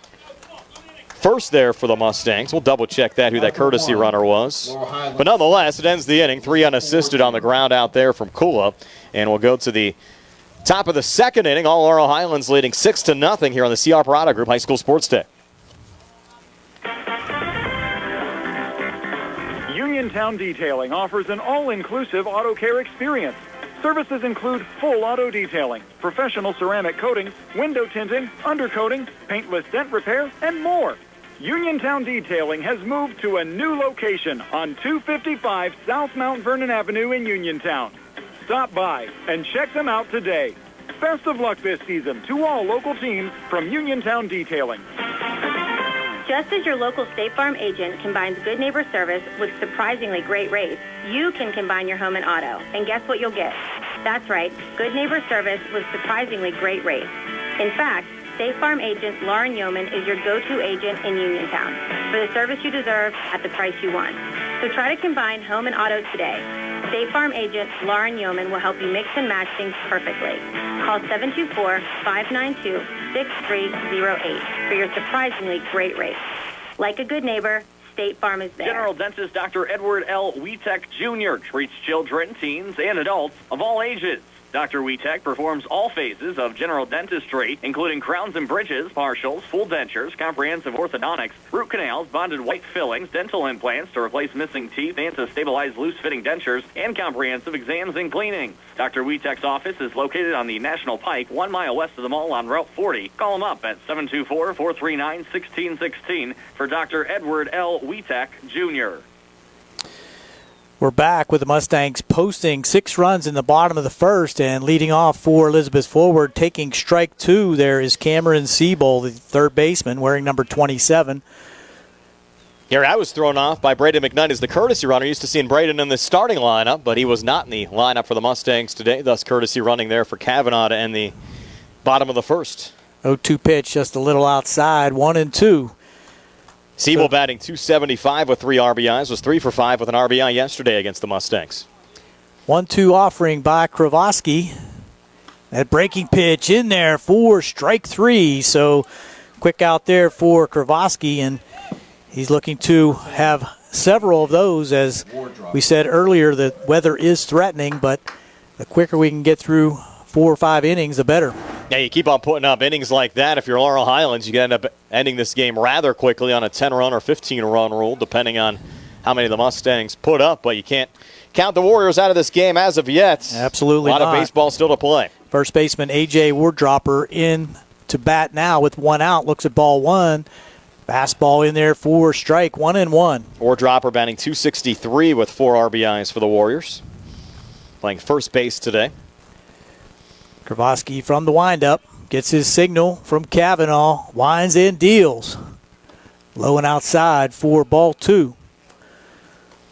first there for the Mustangs. We'll double check that, who that courtesy runner was. But nonetheless, it ends the inning. 3 unassisted on the ground out there from Kula. And we'll go to the top of the second inning. All Laurel Highlands leading 6-0 here on the C.R. Parada Group High School Sports Day. Uniontown Detailing offers an all-inclusive auto care experience. Services include full auto detailing, professional ceramic coatings, window tinting, undercoating, paintless dent repair, and more. Uniontown Detailing has moved to a new location on 255 South Mount Vernon Avenue in Uniontown. Stop by and check them out today. Best of luck this season to all local teams from Uniontown Detailing. Just as your local State Farm agent combines good neighbor service with surprisingly great rates, you can combine your home and auto. And guess what you'll get? That's right, good neighbor service with surprisingly great rates. In fact, State Farm agent Lauren Yeoman is your go-to agent in Uniontown for the service you deserve at the price you want. So try to combine home and auto today. State Farm agent Lauren Yeoman will help you mix and match things perfectly. Call 724-592-6308 for your surprisingly great rates. Like a good neighbor, State Farm is there. General Dentist Dr. Edward L. Wpial Jr. treats children, teens, and adults of all ages. Dr. Wpial performs all phases of general dentistry, including crowns and bridges, partials, full dentures, comprehensive orthodontics, root canals, bonded white fillings, dental implants to replace missing teeth and to stabilize loose-fitting dentures, and comprehensive exams and cleaning. Dr. Wpial's office is located on the National Pike, 1 mile west of the mall on Route 40. Call him up at 724-439-1616 for Dr. Edward L. Wpial Jr. We're back with the Mustangs posting 6 runs in the bottom of the first, and leading off for Elizabeth Forward, taking strike 2. There is Cameron Siebel, the third baseman, wearing number 27. Here, I was thrown off by Braden McKnight as the courtesy runner. Used to seeing Braden in the starting lineup, but he was not in the lineup for the Mustangs today. Thus, courtesy running there for Kavanaugh to end the bottom of the first. 0-2 pitch, just a little outside, 1-2. Siebel batting .275 with 3 RBIs, was 3 for 5 with an RBI yesterday against the Mustangs. 1-2 offering by KRIVOSKY. That breaking pitch in there for strike 3. So quick out there for KRIVOSKY, and he's looking to have several of those. As we said earlier, the weather is threatening, but the quicker we can get through 4 or 5 innings, the better. Yeah, you keep on putting up innings like that. If you're Laurel Highlands, you can end up ending this game rather quickly on a 10-run or 15-run rule, depending on how many the Mustangs put up. But you can't count the Warriors out of this game as of yet. Absolutely not. A lot of baseball still to play. First baseman A.J. Wardropper in to bat now with 1 out. Looks at ball 1. Fastball in there for strike, 1-1. Wardropper batting .263 with 4 RBIs for the Warriors. Playing first base today. KRIVOSKY from the windup gets his signal from Kavanaugh, winds and deals. Low and outside for ball 2.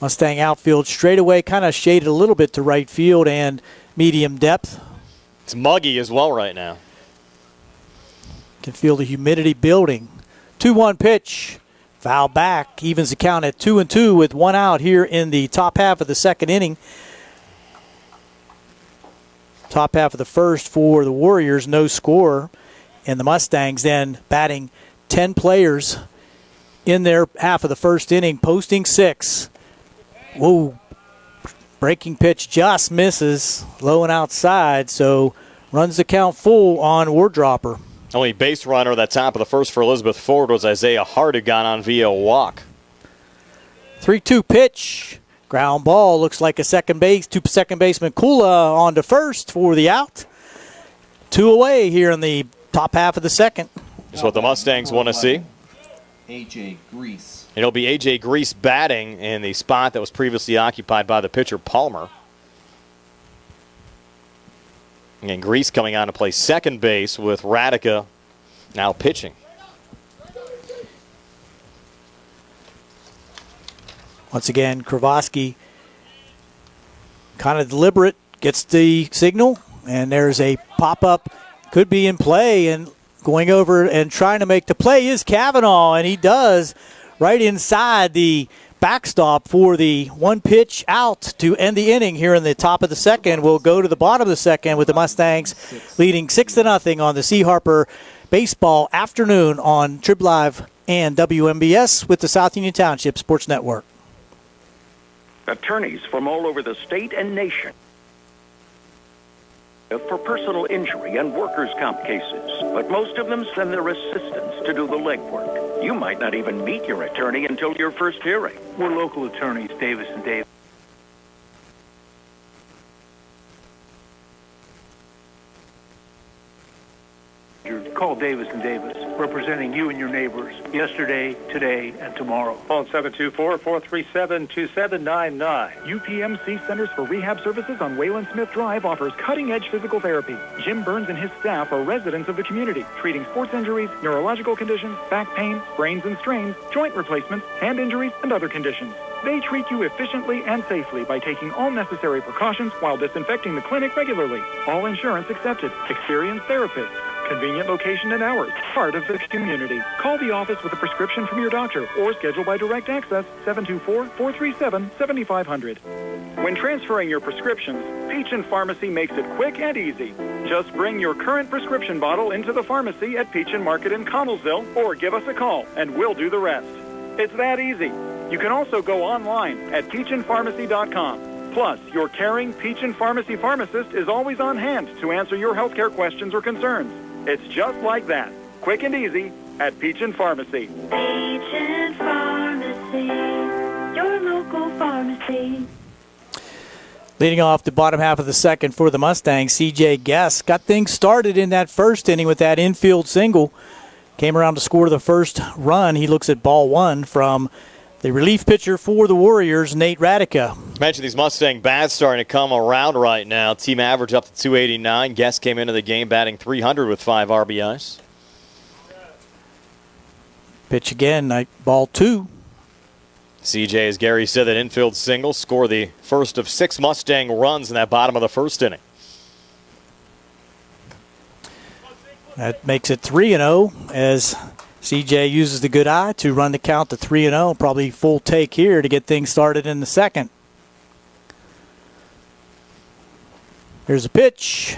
Mustang outfield straightaway kind of shaded a little bit to right field and medium depth. It's muggy as well right now. Can feel the humidity building. 2-1 pitch. Foul back. Evens the count at 2-2 with 1 out here in the top half of the second inning. Top half of the first for the Warriors, no score. And the Mustangs then batting 10 players in their half of the first inning, posting 6. Whoa. Breaking pitch just misses. Low and outside, so runs the count full on Wardropper. Only base runner at the top of the first for Elizabeth Forward was Isaiah Hart, who got on via walk. 3-2 pitch. Ground ball, looks like a second baseman Kula on to first for the out. 2 away here in the top half of the second. That's what the Mustangs want to see. A.J. Grease. It'll be A.J. Grease batting in the spot that was previously occupied by the pitcher Palmer. And Grease coming on to play second base with Radica now pitching. Once again, KRIVOSKY kind of deliberate, gets the signal, and there's a pop-up, could be in play, and going over and trying to make the play is Kavanaugh, and he does right inside the backstop for the 1 pitch out to end the inning here in the top of the second. We'll go to the bottom of the second with the Mustangs leading 6-0 on the C. Harper Baseball Afternoon on Trib Live and WMBS with the South Union Township Sports Network. Attorneys from all over the state and nation for personal injury and workers' comp cases, but most of them send their assistants to do the legwork. You might not even meet your attorney until your first hearing. We're local attorneys, Davis & Davis. Call Davis & Davis, representing you and your neighbors yesterday, today, and tomorrow. Phone 724-437-2799. UPMC Centers for Rehab Services on Weyland Smith Drive offers cutting-edge physical therapy. Jim Burns and his staff are residents of the community, treating sports injuries, neurological conditions, back pain, sprains and strains, joint replacements, hand injuries, and other conditions. They treat you efficiently and safely by taking all necessary precautions while disinfecting the clinic regularly. All insurance accepted. Experienced therapists. Convenient location and hours. Part of the community. Call the office with a prescription from your doctor or schedule by direct access 724-437-7500. When transferring your prescriptions, Peachin Pharmacy makes it quick and easy. Just bring your current prescription bottle into the pharmacy at Peachin Market in Connellsville or give us a call and we'll do the rest. It's that easy. You can also go online at peachinpharmacy.com. Plus, your caring Peachin Pharmacy pharmacist is always on hand to answer your healthcare questions or concerns. It's just like that. Quick and easy at Peachin Pharmacy. Peachin Pharmacy, your local pharmacy. Leading off the bottom half of the second for the Mustangs, C.J. Guest got things started in that first inning with that infield single. Came around to score the first run. He looks at ball one from the relief pitcher for the Warriors, Nate Radica. Mentioned these Mustang bats starting to come around right now. Team average up to 289. Guest came into the game batting .300 with 5 RBIs. Pitch again, ball two. CJ, as Gary said, that infield single score the first of 6 Mustang runs in that bottom of the first inning. That makes it 3-0 as CJ uses the good eye to run the count to 3-0. Probably full take here to get things started in the second. Here's a pitch.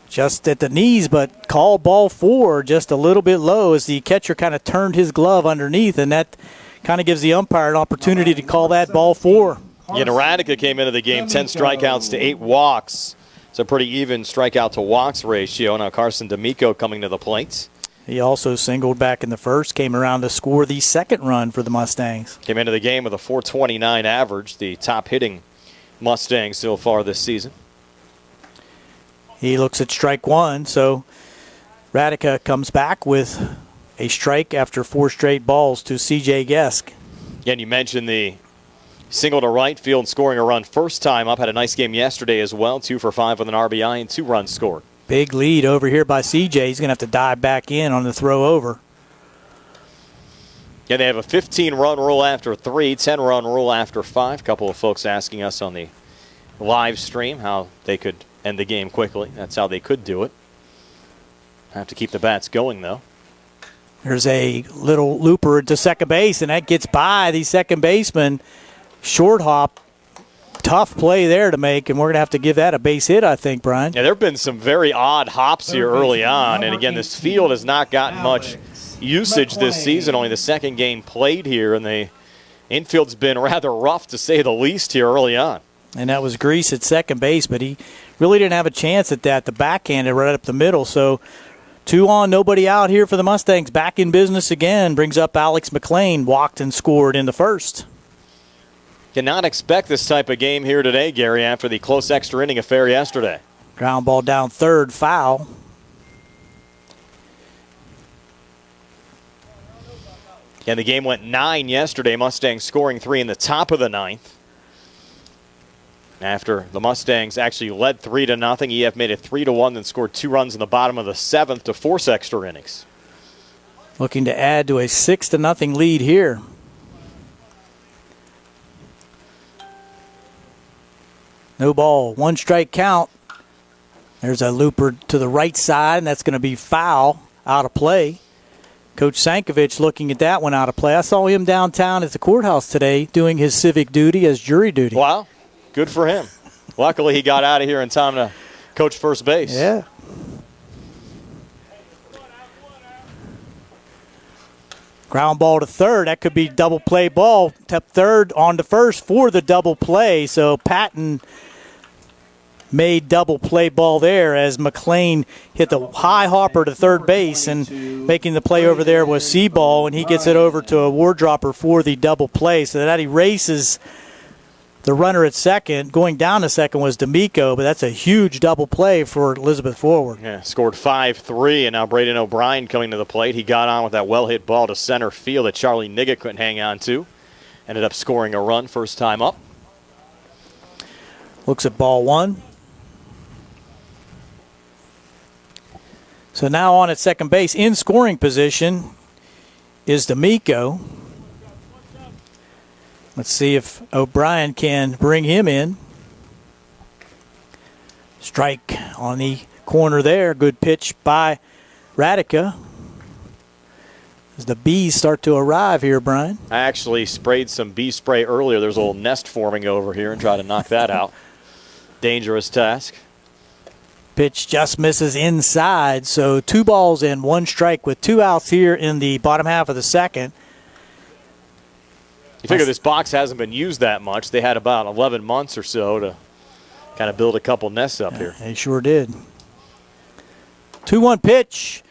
Just at the knees, but call ball 4 just a little bit low as the catcher kind of turned his glove underneath, and that kind of gives the umpire an opportunity to call that ball 4. Yeah, Radica came into the game 10 strikeouts to 8 walks. It's a pretty even strikeout to walks ratio. Now Carson D'Amico coming to the plate. He also singled back in the first, came around to score the second run for the Mustangs. Came into the game with a .429 average, the top hitting Mustang so far this season. He looks at strike one, so Radica comes back with a strike after 4 straight balls to C.J. Guest. Again, you mentioned the single to right field, scoring a run first time up. Had a nice game yesterday as well, 2 for 5 with an RBI and 2 runs scored. Big lead over here by CJ. He's going to have to dive back in on the throw over. Yeah, they have a 15-run rule after 3, 10-run rule after 5. A couple of folks asking us on the live stream how they could end the game quickly. That's how they could do it. Have to keep the bats going, though. There's a little looper to second base, and that gets by the second baseman. Short hop. Tough play there to make, and we're going to have to give that a base hit, I think, Brian. Yeah, there have been some very odd hops here early on, and again, this field has not gotten much usage this season, only the second game played here, and the infield's been rather rough, to say the least, here early on. And that was Grease at second base, but he really didn't have a chance at that. The backhanded right up the middle, so 2 on, nobody out here for the Mustangs. Back in business again, brings up Alex Mclean, walked and scored in the first. Cannot expect this type of game here today, Gary, after the close extra inning affair yesterday. Ground ball down third, foul. And the game went 9 yesterday. Mustangs scoring 3 in the top of the 9th. After the Mustangs actually led 3-0, EF made it 3-1, then scored 2 runs in the bottom of the 7th to force extra innings. Looking to add to a 6-0 lead here. No ball, 1 strike count. There's a looper to the right side, and that's going to be foul, out of play. Coach Sankovic looking at that one out of play. I saw him downtown at the courthouse today doing his civic duty as jury duty. Wow, good for him. Luckily, he got out of here in time to coach first base. Yeah. Ground ball to third. That could be double play ball. Tap third on to first for the double play. So Patton made double play ball there as Mclean hit the high hopper to third base, and making the play over there was Siebel, and he gets it over to a ward-dropper for the double play. So that erases the runner at second. Going down to second was D'Amico, but that's a huge double play for Elizabeth Forward. Yeah, scored 5-3, and now Braden O'Brien coming to the plate. He got on with that well-hit ball to center field that Charlie Nigga couldn't hang on to. Ended up scoring a run first time up. Looks at ball 1. So now on at second base in scoring position is D'Amico. Let's see if O'Brien can bring him in. Strike on the corner there. Good pitch by Radica. As the bees start to arrive here, Brian. I actually sprayed some bee spray earlier. There's a little nest forming over here and try to knock that out. Dangerous task. Pitch just misses inside, so 2 balls and 1 strike with 2 outs here in the bottom half of the second. You figure this box hasn't been used that much. They had about 11 months or so to kind of build a couple nests up here. They sure did. 2-1 pitch,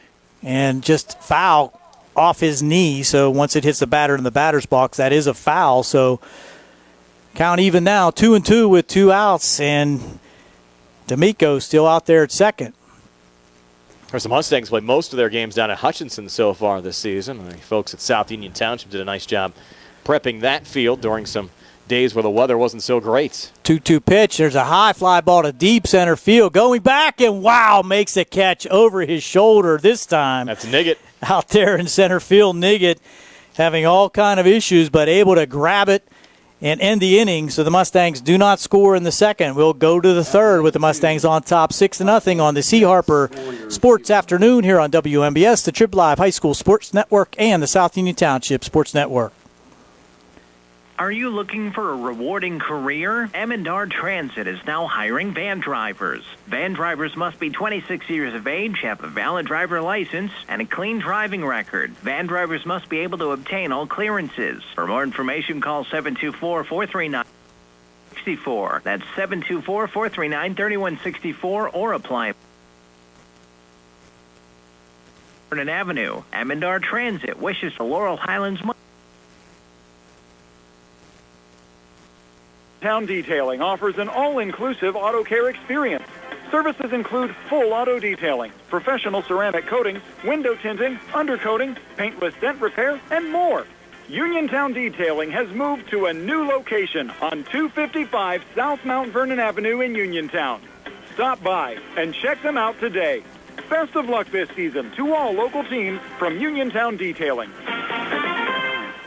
and just foul off his knee. So once it hits the batter in the batter's box, that is a foul. So count even now, 2-2 with 2 outs, and D'Amico still out there at second. Of course, the Mustangs play most of their games down at Hutchinson so far this season. The folks at South Union Township did a nice job prepping that field during some days where the weather wasn't so great. 2-2 pitch. There's a high fly ball to deep center field. Going back, and wow, makes a catch over his shoulder this time. That's Niggett. Out there in center field, Niggett having all kind of issues, but able to grab it and end the inning. So the Mustangs do not score in the second. We'll go to the third with the Mustangs on top 6-0 on the C. Harper Sports Afternoon here on WMBS, the Trib Live High School Sports Network, and the South Union Township Sports Network. Are you looking for a rewarding career? M&R Transit is now hiring van drivers. Van drivers must be 26 years of age, have a valid driver license, and a clean driving record. Van drivers must be able to obtain all clearances. For more information, call 724-439-6164. That's 724-439-3164, or apply. Vernon Avenue. M&R Transit wishes the Laurel Highlands. Town Detailing offers an all-inclusive auto care experience. Services include full auto detailing, professional ceramic coatings, window tinting, undercoating, paintless dent repair, and more. Uniontown Detailing has moved to a new location on 255 South Mount Vernon Avenue in Uniontown. Stop by and check them out today. Best of luck this season to all local teams from Uniontown Detailing.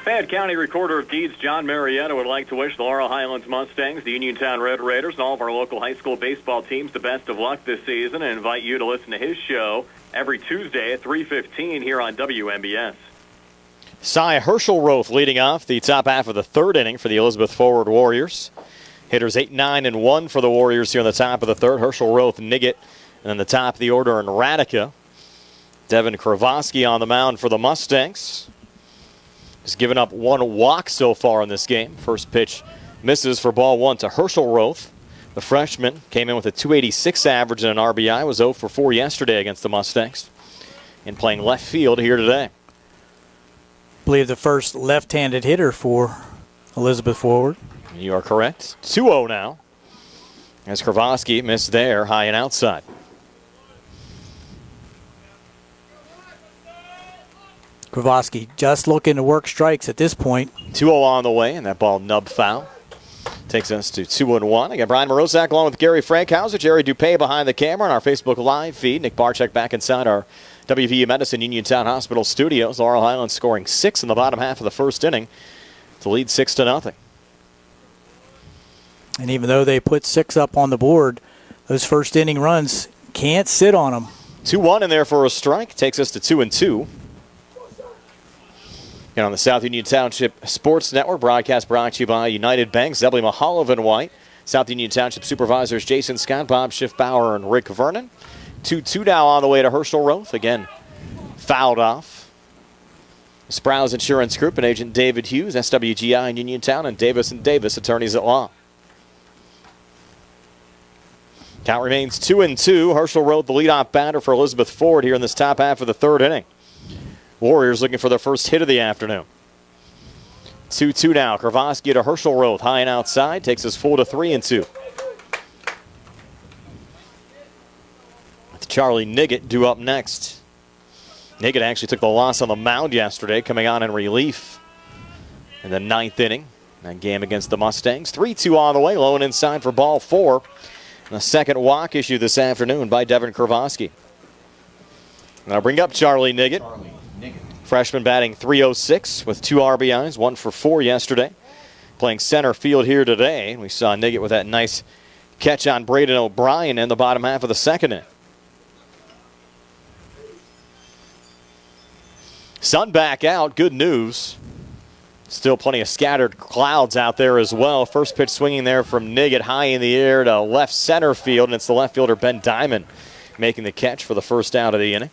Fayette County Recorder of Deeds John Marietta would like to wish the Laurel Highlands Mustangs, the Uniontown Red Raiders, and all of our local high school baseball teams the best of luck this season, and invite you to listen to his show every Tuesday at 3:15 here on WMBS. Cy Herschelroth leading off the top half of the third inning for the Elizabeth Forward Warriors. Hitters 8, 9, and 1 for the Warriors here in the top of the third. Herschelroth, Niggett, and then the top of the order in Radica. Devin KRIVOSKY on the mound for the Mustangs. He's given up 1 walk so far in this game. First pitch misses for ball 1 to Herschelroth. The freshman came in with a .286 average and an RBI. Was 0 for 4 yesterday against the Mustangs. And playing left field here today. I believe the first left-handed hitter for Elizabeth Forward. You are correct. 2-0 now. As KRIVOSKY missed there, high and outside. KRIVOSKY just looking to work strikes at this point. 2-0 on the way, and that ball nub foul. Takes us to 2-1. I got Brian Morozak along with Gary Frankhauser, Jerry Dupay behind the camera on our Facebook Live feed. Nick Barczyk back inside our WVU Medicine Uniontown Hospital studios. Laurel Highlands scoring 6 in the bottom half of the first inning to lead 6-0. And even though they put 6 up on the board, those first inning runs can't sit on them. 2-1 in there for a strike. Takes us to 2-2. And on the South Union Township Sports Network, broadcast brought to you by United Bank, Zebly Mahalovan White. South Union Township supervisors Jason Scott, Bob Schiffbauer, and Rick Vernon. 2-2 now on the way to Herschelroth. Again, fouled off. Sprouse Insurance Group and Agent David Hughes, SWGI in Uniontown, and Davis & Davis, attorneys at law. Count remains 2-2. Herschelroth, the leadoff batter for Elizabeth Forward here in this top half of the third inning. Warriors looking for their first hit of the afternoon. 2-2 now. KRIVOSKY to Herschelroth, high and outside, takes us full to 3-2. With Charlie Niggett due up next. Niggett actually took the loss on the mound yesterday, coming on in relief in the 9th inning. That game against the Mustangs. 3-2 on the way, low and inside for ball 4. And a second walk issued this afternoon by Devin KRIVOSKY. And I'll bring up Charlie Niggett. Freshman batting .306 with 2 RBIs, 1 for 4 yesterday. Playing center field here today. We saw Niggett with that nice catch on Braden O'Brien in the bottom half of the second inning. Sun back out. Good news. Still plenty of scattered clouds out there as well. First pitch swinging there from Niggett high in the air to left center field, and it's the left fielder Ben Diamond making the catch for the first out of the inning.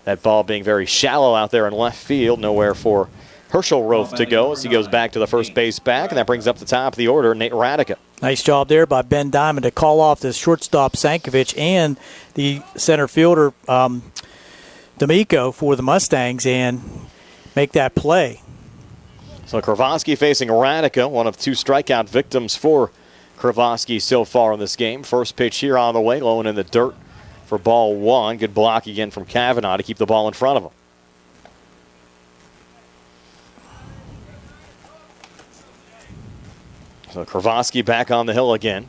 That ball being very shallow out there in left field. Nowhere for Herschel Roth to go as he goes back to the first base back, and that brings up the top of the order, Nate Radica. Nice job there by Ben Diamond to call off the shortstop Sankovic and the center fielder D'Amico for the Mustangs and make that play. So KRIVOSKY facing Radica, one of 2 strikeout victims for KRIVOSKY so far in this game. First pitch here on the way, low and in the dirt for ball 1. Good block again from Kavanaugh to keep the ball in front of him. So KRIVOSKY back on the hill again.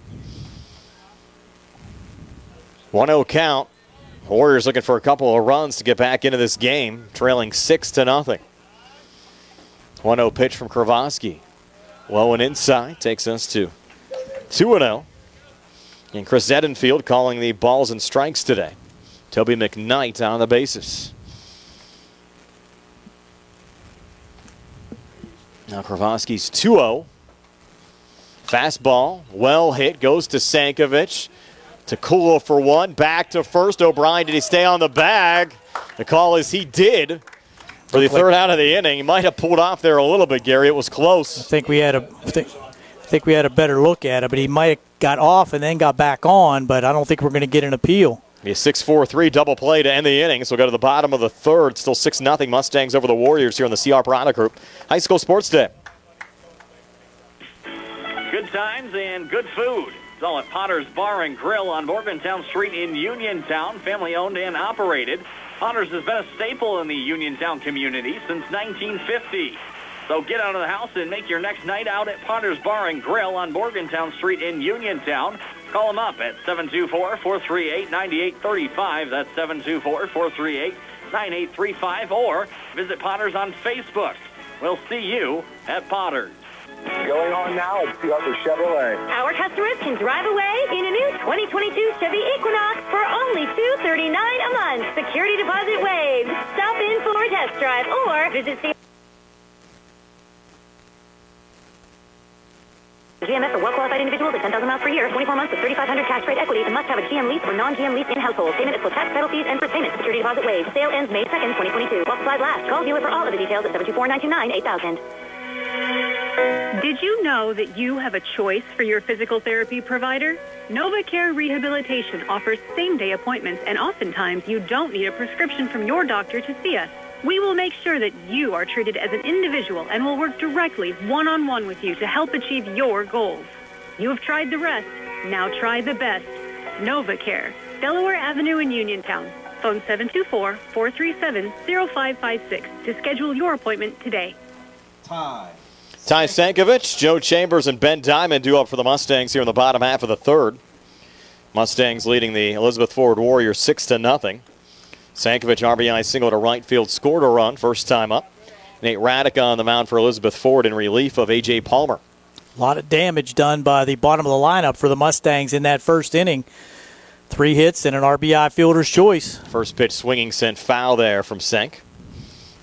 1-0 count. Warriors looking for a couple of runs to get back into this game, trailing 6-0. 1-0 pitch from KRIVOSKY. Low and inside takes us to 2-0. And Chris Edenfield calling the balls and strikes today. Toby McKnight on the bases. Now KRIVOSKY's 2-0. Fastball, well hit, goes to Sankovic. Takula for 1, back to first. O'Brien, did he stay on the bag? The call is he did. For the third out of the inning, he might have pulled off there a little bit, Gary. It was close. I think we had a better look at it, but he might have got off and then got back on, but I don't think we're going to get an appeal. Be a 6-4-3 double play to end the inning. So we'll go to the bottom of the third. Still 6-0 Mustangs over the Warriors here in the CR Product Group High School Sports Day. Good times and good food. It's all at Potter's Bar and Grill on Morgantown Street in Uniontown. Family owned and operated. Potter's has been a staple in the Uniontown community since 1950. So get out of the house and make your next night out at Potter's Bar and Grill on Morgantown Street in Uniontown. Call them up at 724-438-9835. That's 724-438-9835. Or visit Potter's on Facebook. We'll see you at Potter's. Going on now at Chevrolet. Our customers can drive away in a new 2022 Chevy Equinox for only $239 a month. Security deposit waived. Stop in for a test drive or visit GMF for well-qualified individuals at 10,000 miles per year, 24 months with 3,500 cash rate equity, and must have a GM lease or non-GM lease in household. Payment is for tax, title fees, and for payment. Security deposit waived. Sale ends May 2nd, 2022. While supplies last. Call dealer for all of the details at 724-929-8000. Did you know that you have a choice for your physical therapy provider? NovaCare Rehabilitation offers same-day appointments, and oftentimes you don't need a prescription from your doctor to see us. We will make sure that you are treated as an individual and will work directly one-on-one with you to help achieve your goals. You have tried the rest. Now try the best. NovaCare, Delaware Avenue in Uniontown. Phone 724-437-0556 to schedule your appointment today. Ty Sankovic, Joe Chambers, and Ben Diamond due up for the Mustangs here in the bottom half of the third. Mustangs leading the Elizabeth Forward Warriors 6-0. Sankovic RBI single to right field, scored a run first time up. Nate Radica on the mound for Elizabeth Forward in relief of A.J. Palmer. A lot of damage done by the bottom of the lineup for the Mustangs in that first inning. 3 hits and an RBI fielder's choice. First pitch swinging sent foul there from Sank.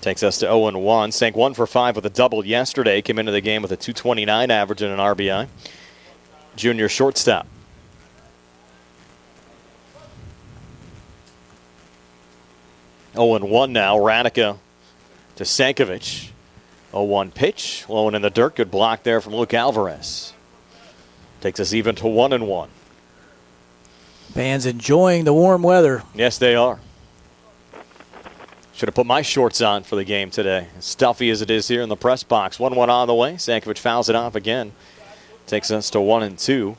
Takes us to 0-1. Sank 1 for 5 with a double yesterday. Came into the game with a .229 average and an RBI. Junior shortstop. Oh, 0-1 now. Radica to Sankovic. 0-1 pitch. Low and in the dirt. Good block there from Luke Alvarez. Takes us even to 1-1. Fans enjoying the warm weather. Yes, they are. Should have put my shorts on for the game today. As stuffy as it is here in the press box. 1-1 on the way. Sankovic fouls it off again. Takes us to 1-2.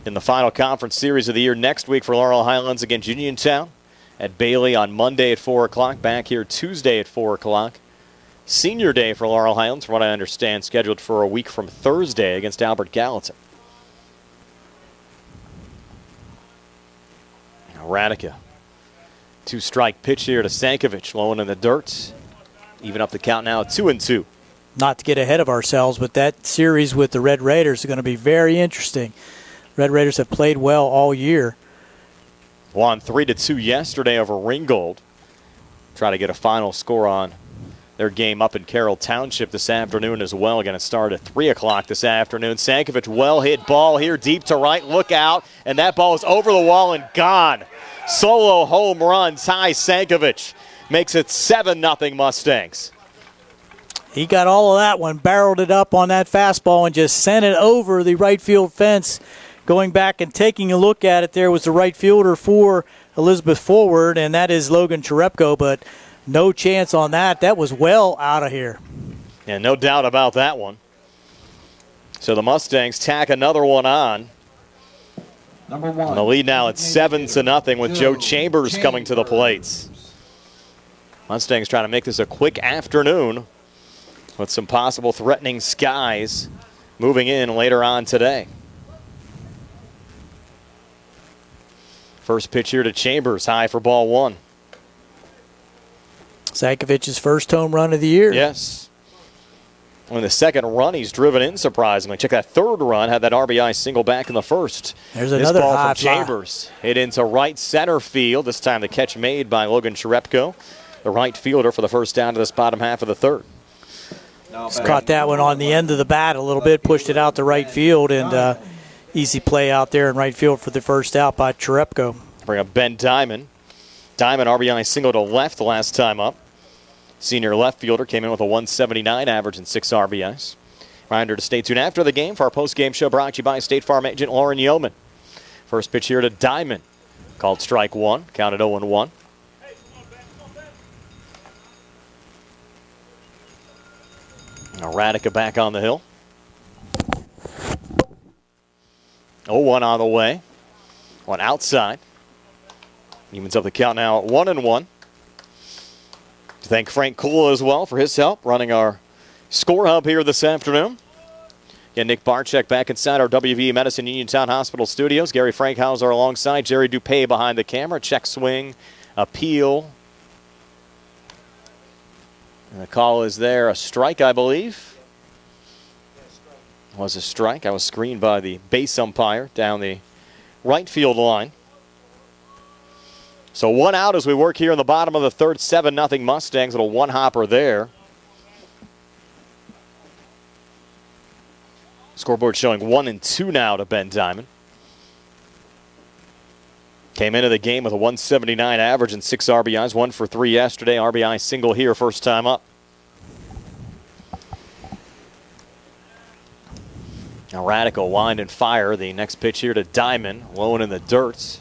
In the final conference series of the year next week for Laurel Highlands against Uniontown at Bailey on Monday at 4 o'clock. Back here Tuesday at 4 o'clock. Senior day for Laurel Highlands, from what I understand, scheduled for a week from Thursday against Albert Gallatin. Now Radica. 2-strike pitch here to Sankovic, low and in the dirt. Even up the count now at 2-2. Not to get ahead of ourselves, but that series with the Red Raiders is going to be very interesting. Red Raiders have played well all year. Won 3-2 yesterday over Ringgold. Try to get a final score on their game up in Carroll Township this afternoon as well. Going to start at 3 o'clock this afternoon. Sankovic, well hit ball here deep to right. Look out. And that ball is over the wall and gone. Solo home run. Ty Sankovic makes it 7-0 Mustangs. He got all of that one, barreled it up on that fastball and just sent it over the right field fence. Going back and taking a look at it, there was the right fielder for Elizabeth Forward, and that is Logan Cherepko, but no chance on that. That was well out of here. Yeah, no doubt about that one. So the Mustangs tack another one on. Number 1. And the lead now at 7-0 with Joe Chambers coming to the plates. Mustangs trying to make this a quick afternoon with some possible threatening skies moving in later on today. First pitch here to Chambers, high for ball 1. Sankovic's first home run of the year. Yes. On the second run, he's driven in surprisingly. Check that third run, had that RBI single back in the first. There's another ball high from Chambers. Hit into right center field. This time the catch made by Logan Cherepko, the right fielder, for the first down to this bottom half of the third. Just caught that one on the end of the bat a little bit, pushed it out to right field, and easy play out there in right field for the first out by Cherepko. Bring up Ben Diamond. Diamond RBI single to left the last time up. Senior left fielder came in with a 179 average and 6 RBIs. Reminder to stay tuned after the game for our post-game show brought to you by State Farm agent Lauren Yeoman. First pitch here to Diamond. Called strike 1, counted 0-1. Now Radica back on the hill. 0-1 on the way. One outside. Evens up the count now at 1-1. Thank Frank Kula as well for his help running our score hub here this afternoon. Again, Nick Barczyk back inside our WVE Medicine Uniontown Hospital studios. Gary Frankhauser alongside Jerry Dupay behind the camera. Check swing, Wpial. And the call is there, a strike, I believe. Was a strike. I was screened by the base umpire down the right field line. So 1 out as we work here in the bottom of the third. 7-0 Mustangs. Little one-hopper there. Scoreboard showing 1-2 now to Ben Diamond. Came into the game with a 179 average and 6 RBIs. 1 for 3 yesterday. RBI single here first time up. Now Radical wind and fire. The next pitch here to Diamond. Low and in the dirt.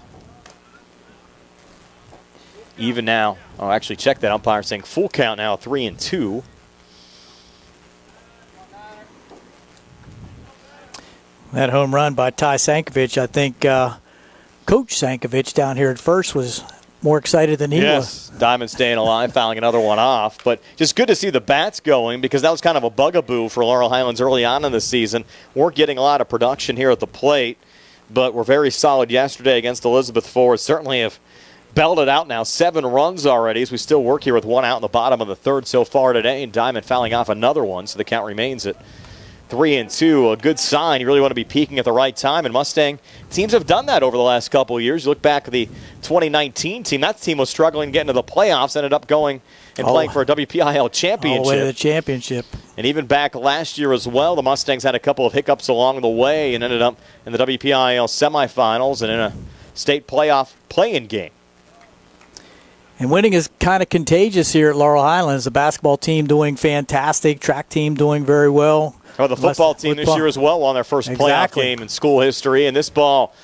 Even now. Oh, actually, check that umpire saying full count now, 3-2. That home run by Ty Sankovic, I think Coach Sankovic down here at first was more excited than he was. Yes, Diamond staying alive, fouling another one off. But just good to see the bats going because that was kind of a bugaboo for Laurel Highlands early on in the season. Weren't getting a lot of production here at the plate, but were very solid yesterday against Elizabeth Forward. Certainly have belted out now 7 runs already as we still work here with 1 out in the bottom of the third so far today. And Diamond fouling off another one, so the count remains at 3-2. A good sign. You really want to be peaking at the right time. And Mustang teams have done that over the last couple of years. You look back at the 2019 team. That team was struggling getting to the playoffs, ended up going and playing for a WPIL championship. All the way to the championship. And even back last year as well, the Mustangs had a couple of hiccups along the way and ended up in the WPIL semifinals and in a state playoff play-in game. And winning is kind of contagious here at Laurel Highlands. The basketball team doing fantastic. Track team doing very well. Oh, the football team this year as well won their first playoff game in school history. And this ball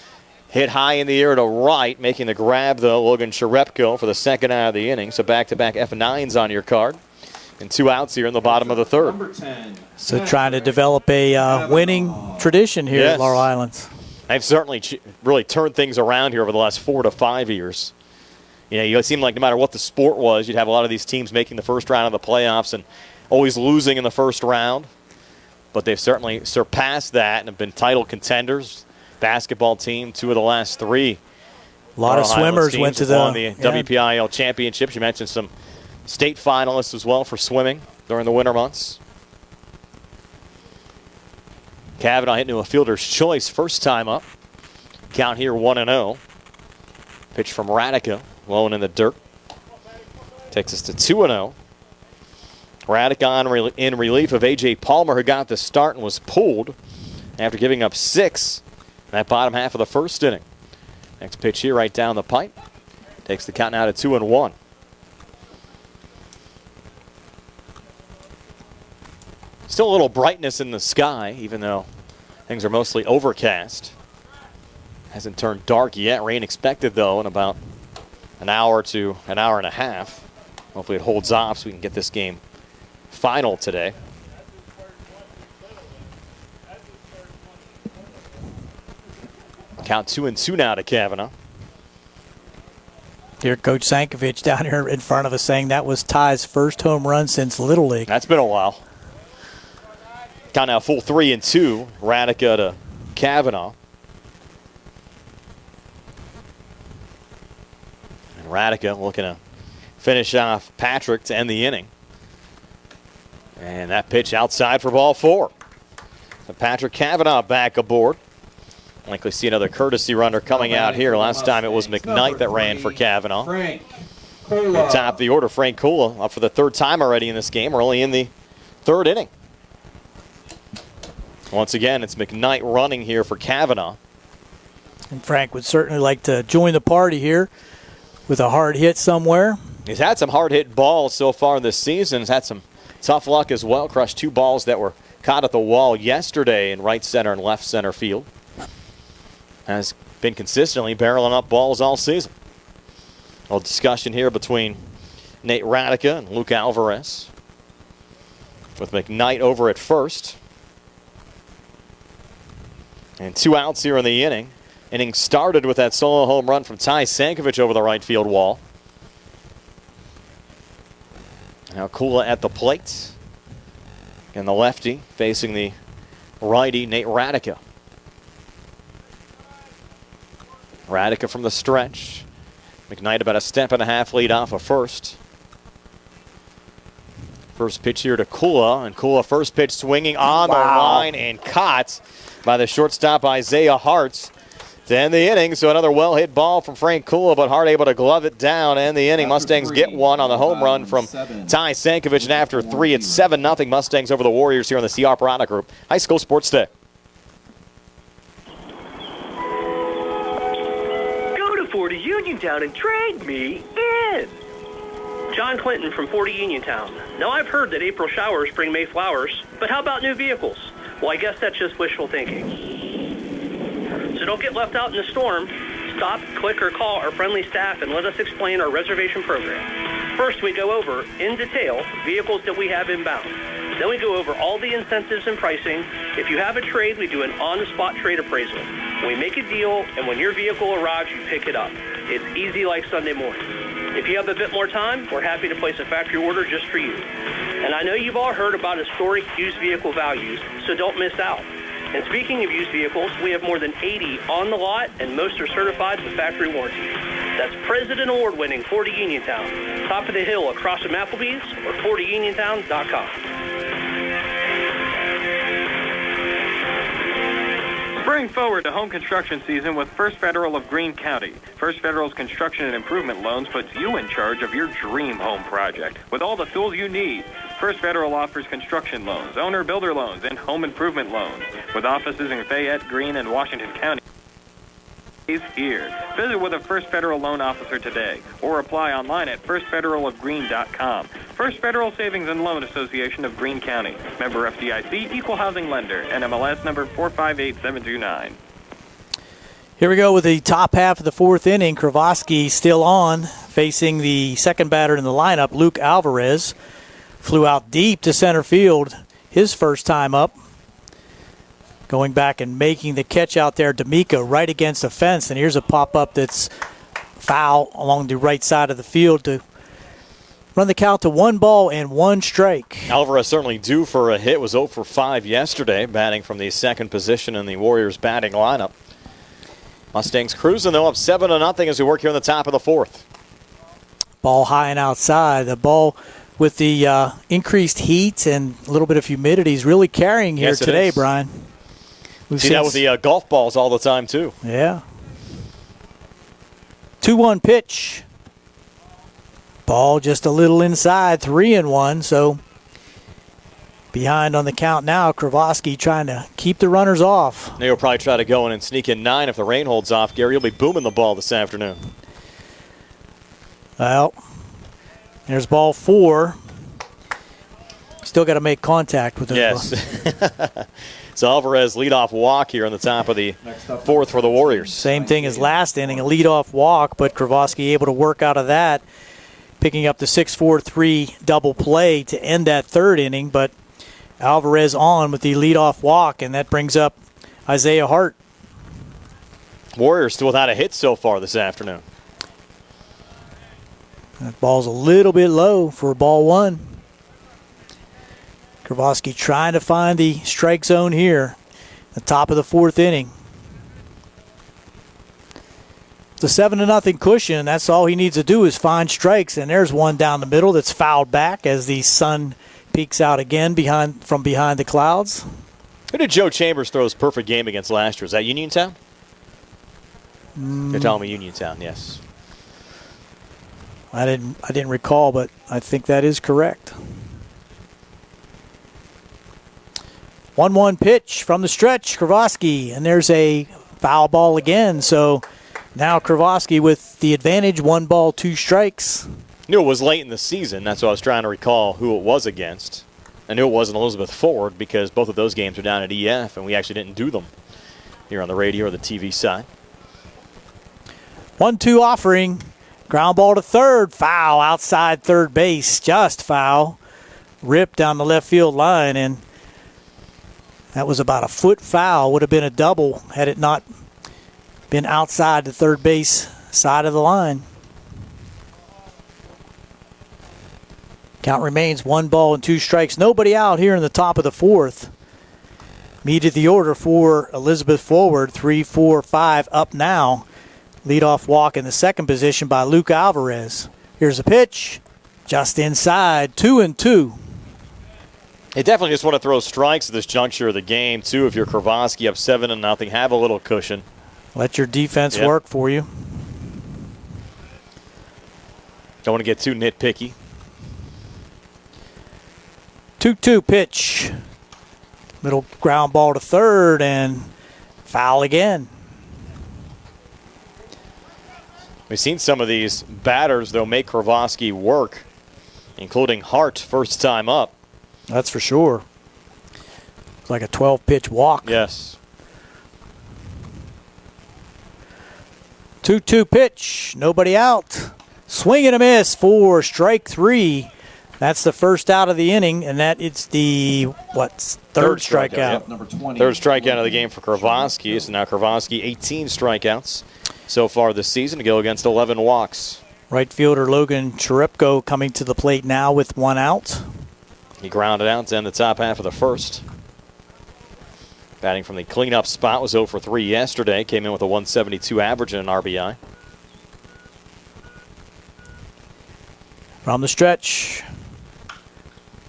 hit high in the air to right, making the grab, though, Logan Cherepko for the second out of the inning. So back-to-back F9s on your card. And 2 outs here in the bottom of the third. So trying to develop a winning tradition here at Laurel Highlands. They've certainly really turned things around here over the last 4 to 5 years. You know, it seemed like no matter what the sport was, you'd have a lot of these teams making the first round of the playoffs and always losing in the first round. But they've certainly surpassed that and have been title contenders. Basketball team, 2 of the last 3. A lot of swimmers went to the WPIL championships. You mentioned some state finalists as well for swimming during the winter months. Kavanaugh hitting to a fielder's choice first time up. Count here 1-0. Pitch from Radica. Low and in the dirt. Takes us to 2-0. Radica in relief of A.J. Palmer, who got the start and was pulled after giving up 6 in that bottom half of the first inning. Next pitch here right down the pipe. Takes the count now to 2-1. Still a little brightness in the sky, even though things are mostly overcast. Hasn't turned dark yet. Rain expected, though, in about an hour to an hour and a half. Hopefully it holds off so we can get this game final today. Count 2-2 now to Kavanaugh. Here, Coach Sankovic down here in front of us saying that was Ty's first home run since Little League. That's been a while. Count now full 3-2. Radica to Kavanaugh. And Radica looking to finish off Patrick to end the inning. And that pitch outside for ball 4. So Patrick Kavanaugh back aboard. Likely see another courtesy runner coming out here. Last time it was McKnight that ran for Kavanaugh. Top of the order, Frank Kula up for the 3rd time already in this game. We're only in the 3rd inning. Once again, it's McKnight running here for Kavanaugh. And Frank would certainly like to join the party here with a hard hit somewhere. He's had some hard hit balls so far this season. He's had some tough luck as well. Crushed 2 balls that were caught at the wall yesterday in right center and left center field. Has been consistently barreling up balls all season. A little discussion here between Nate Radica and Luke Alvarez, with McKnight over at first. And 2 outs here in the inning. Inning started with that solo home run from Ty Sankovic over the right field wall. Now Kula at the plate. And the lefty facing the righty, Nate Radica. Radica from the stretch. McKnight about a 1.5 step lead off of first. First pitch here to Kula, and Kula first pitch swinging on the line and caught by the shortstop Isaiah Hartz to end the inning. So another well-hit ball from Frank Kula, but Hart able to glove it down, and the inning. Mustangs get one on the home run from Ty Sankovic, and after 3, it's 7-0 Mustangs over the Warriors here on the CR Product Group High School Sports Day. 40 Uniontown and trade me in. John Clinton from 40 Uniontown. Now, I've heard that April showers bring May flowers, but how about new vehicles? Well, I guess that's just wishful thinking. So don't get left out in the storm. Stop, click, or call our friendly staff and let us explain our reservation program. First, we go over, in detail, vehicles that we have inbound. Then we go over all the incentives and pricing. If you have a trade, we do an on-the-spot trade appraisal. We make a deal, and when your vehicle arrives, you pick it up. It's easy like Sunday morning. If you have a bit more time, we're happy to place a factory order just for you. And I know you've all heard about historic used vehicle values, so don't miss out. And speaking of used vehicles, we have more than 80 on the lot, and most are certified with factory warranty. That's President Award-winning 40 Uniontown. Top of the hill across from Applebee's or 40uniontown.com. Spring forward to home construction season with First Federal of Greene County. First Federal's construction and improvement loans puts you in charge of your dream home project with all the tools you need. First Federal offers construction loans, owner-builder loans, and home improvement loans. With offices in Fayette, Greene, and Washington County. Is here. Visit with a First Federal loan officer today or apply online at firstfederalofgreene.com. First Federal Savings and Loan Association of Greene County. Member FDIC, Equal Housing Lender, NMLS number 458729. Here we go with the top half of the 4th inning. KRIVOSKY still on, facing the second batter in the lineup, Luke Alvarez. Flew out deep to center field his first time up. Going back and making the catch out there, D'Amico right against the fence. And here's a pop-up that's foul along the right side of the field to run the count to 1 ball and 1 strike. Alvarez certainly due for a hit. Was 0 for 5 yesterday, batting from the second position in the Warriors batting lineup. Mustangs cruising, though, up 7-0 as we work here in the top of the 4th. Ball high and outside. The ball with the increased heat and a little bit of humidity is really carrying here today, Brian. We've seen that with the golf balls all the time, too. Yeah. 2-1 pitch. Ball just a little inside, 3-1. So Behind on the count now, KRIVOSKY trying to keep the runners off. They'll probably try to go in and sneak in 9 if the rain holds off. Gary, you'll be booming the ball this afternoon. Well, there's ball 4. Still got to make contact with it. Yes. So Alvarez leadoff walk here on the top of the 4th for the Warriors. Same thing as last inning, a leadoff walk, but KRIVOSKY able to work out of that, picking up the 6-4-3 double play to end that 3rd inning. But Alvarez on with the leadoff walk, and that brings up Isaiah Hart. Warriors still without a hit so far this afternoon. That ball's a little bit low for ball 1. KRIVOSKY trying to find the strike zone here, the top of the 4th inning. The 7-0 cushion, that's all he needs to do is find strikes, and there's one down the middle that's fouled back as the sun peeks out again from behind the clouds. Who did Joe Chambers throw his perfect game against last year? Is that Uniontown? You're telling me Uniontown, yes. I didn't recall, but I think that is correct. 1-1 pitch from the stretch, KRIVOSKY, and there's a foul ball again. So now KRIVOSKY with the advantage, 1 ball, 2 strikes. Knew it was late in the season. That's what I was trying to recall who it was against. I knew it wasn't Elizabeth Ford because both of those games are down at EF, and we actually didn't do them here on the radio or the TV side. 1-2 offering. Ground ball to 3rd. Foul outside 3rd base. Just foul. Ripped down the left field line, and that was about a foot foul. Would have been a double had it not been outside the 3rd base side of the line. Count remains 1 ball and 2 strikes. Nobody out here in the top of the 4th. Meet at the order for Elizabeth Forward. 3, 4, 5 up now. Leadoff walk in the 2nd position by Luke Alvarez. Here's a pitch. Just inside. 2-2. They definitely just want to throw strikes at this juncture of the game, too. If you're KRIVOSKY up 7-0, have a little cushion. Let your defense work for you. Don't want to get too nitpicky. 2-2 pitch. Middle ground ball to 3rd, and foul again. We've seen some of these batters, though, make KRIVOSKY work, including Hart, first time up. That's for sure. It's like a 12-pitch walk. Yes. 2-2 pitch. Nobody out. Swing and a miss for strike 3. That's the first out of the inning, and that it's the, third strikeout. Yep. Number 20. 3rd strikeout of the game for KRIVOSKY. So now KRIVOSKY 18 strikeouts so far this season to go against 11 walks. Right fielder Logan Cherepko coming to the plate now with 1 out. He grounded out to end the top half of the 1st. Batting from the cleanup spot, was 0 for 3 yesterday. Came in with a 172 average and an RBI. From the stretch.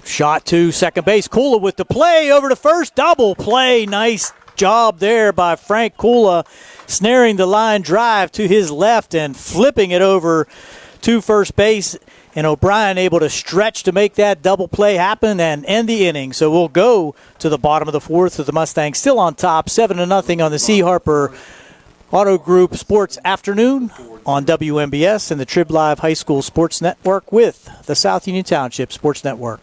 Shot to second base. Kula with the play over to first. Double play. Nice job there by Frank Kula, snaring the line drive to his left and flipping it over to first base. And O'Brien able to stretch to make that double play happen and end the inning. So we'll go to the bottom of the 4th with the Mustangs still on top, 7-0 on the C. Harper Auto Group Sports Afternoon on WMBS and the Trib Live High School Sports Network with the South Union Township Sports Network.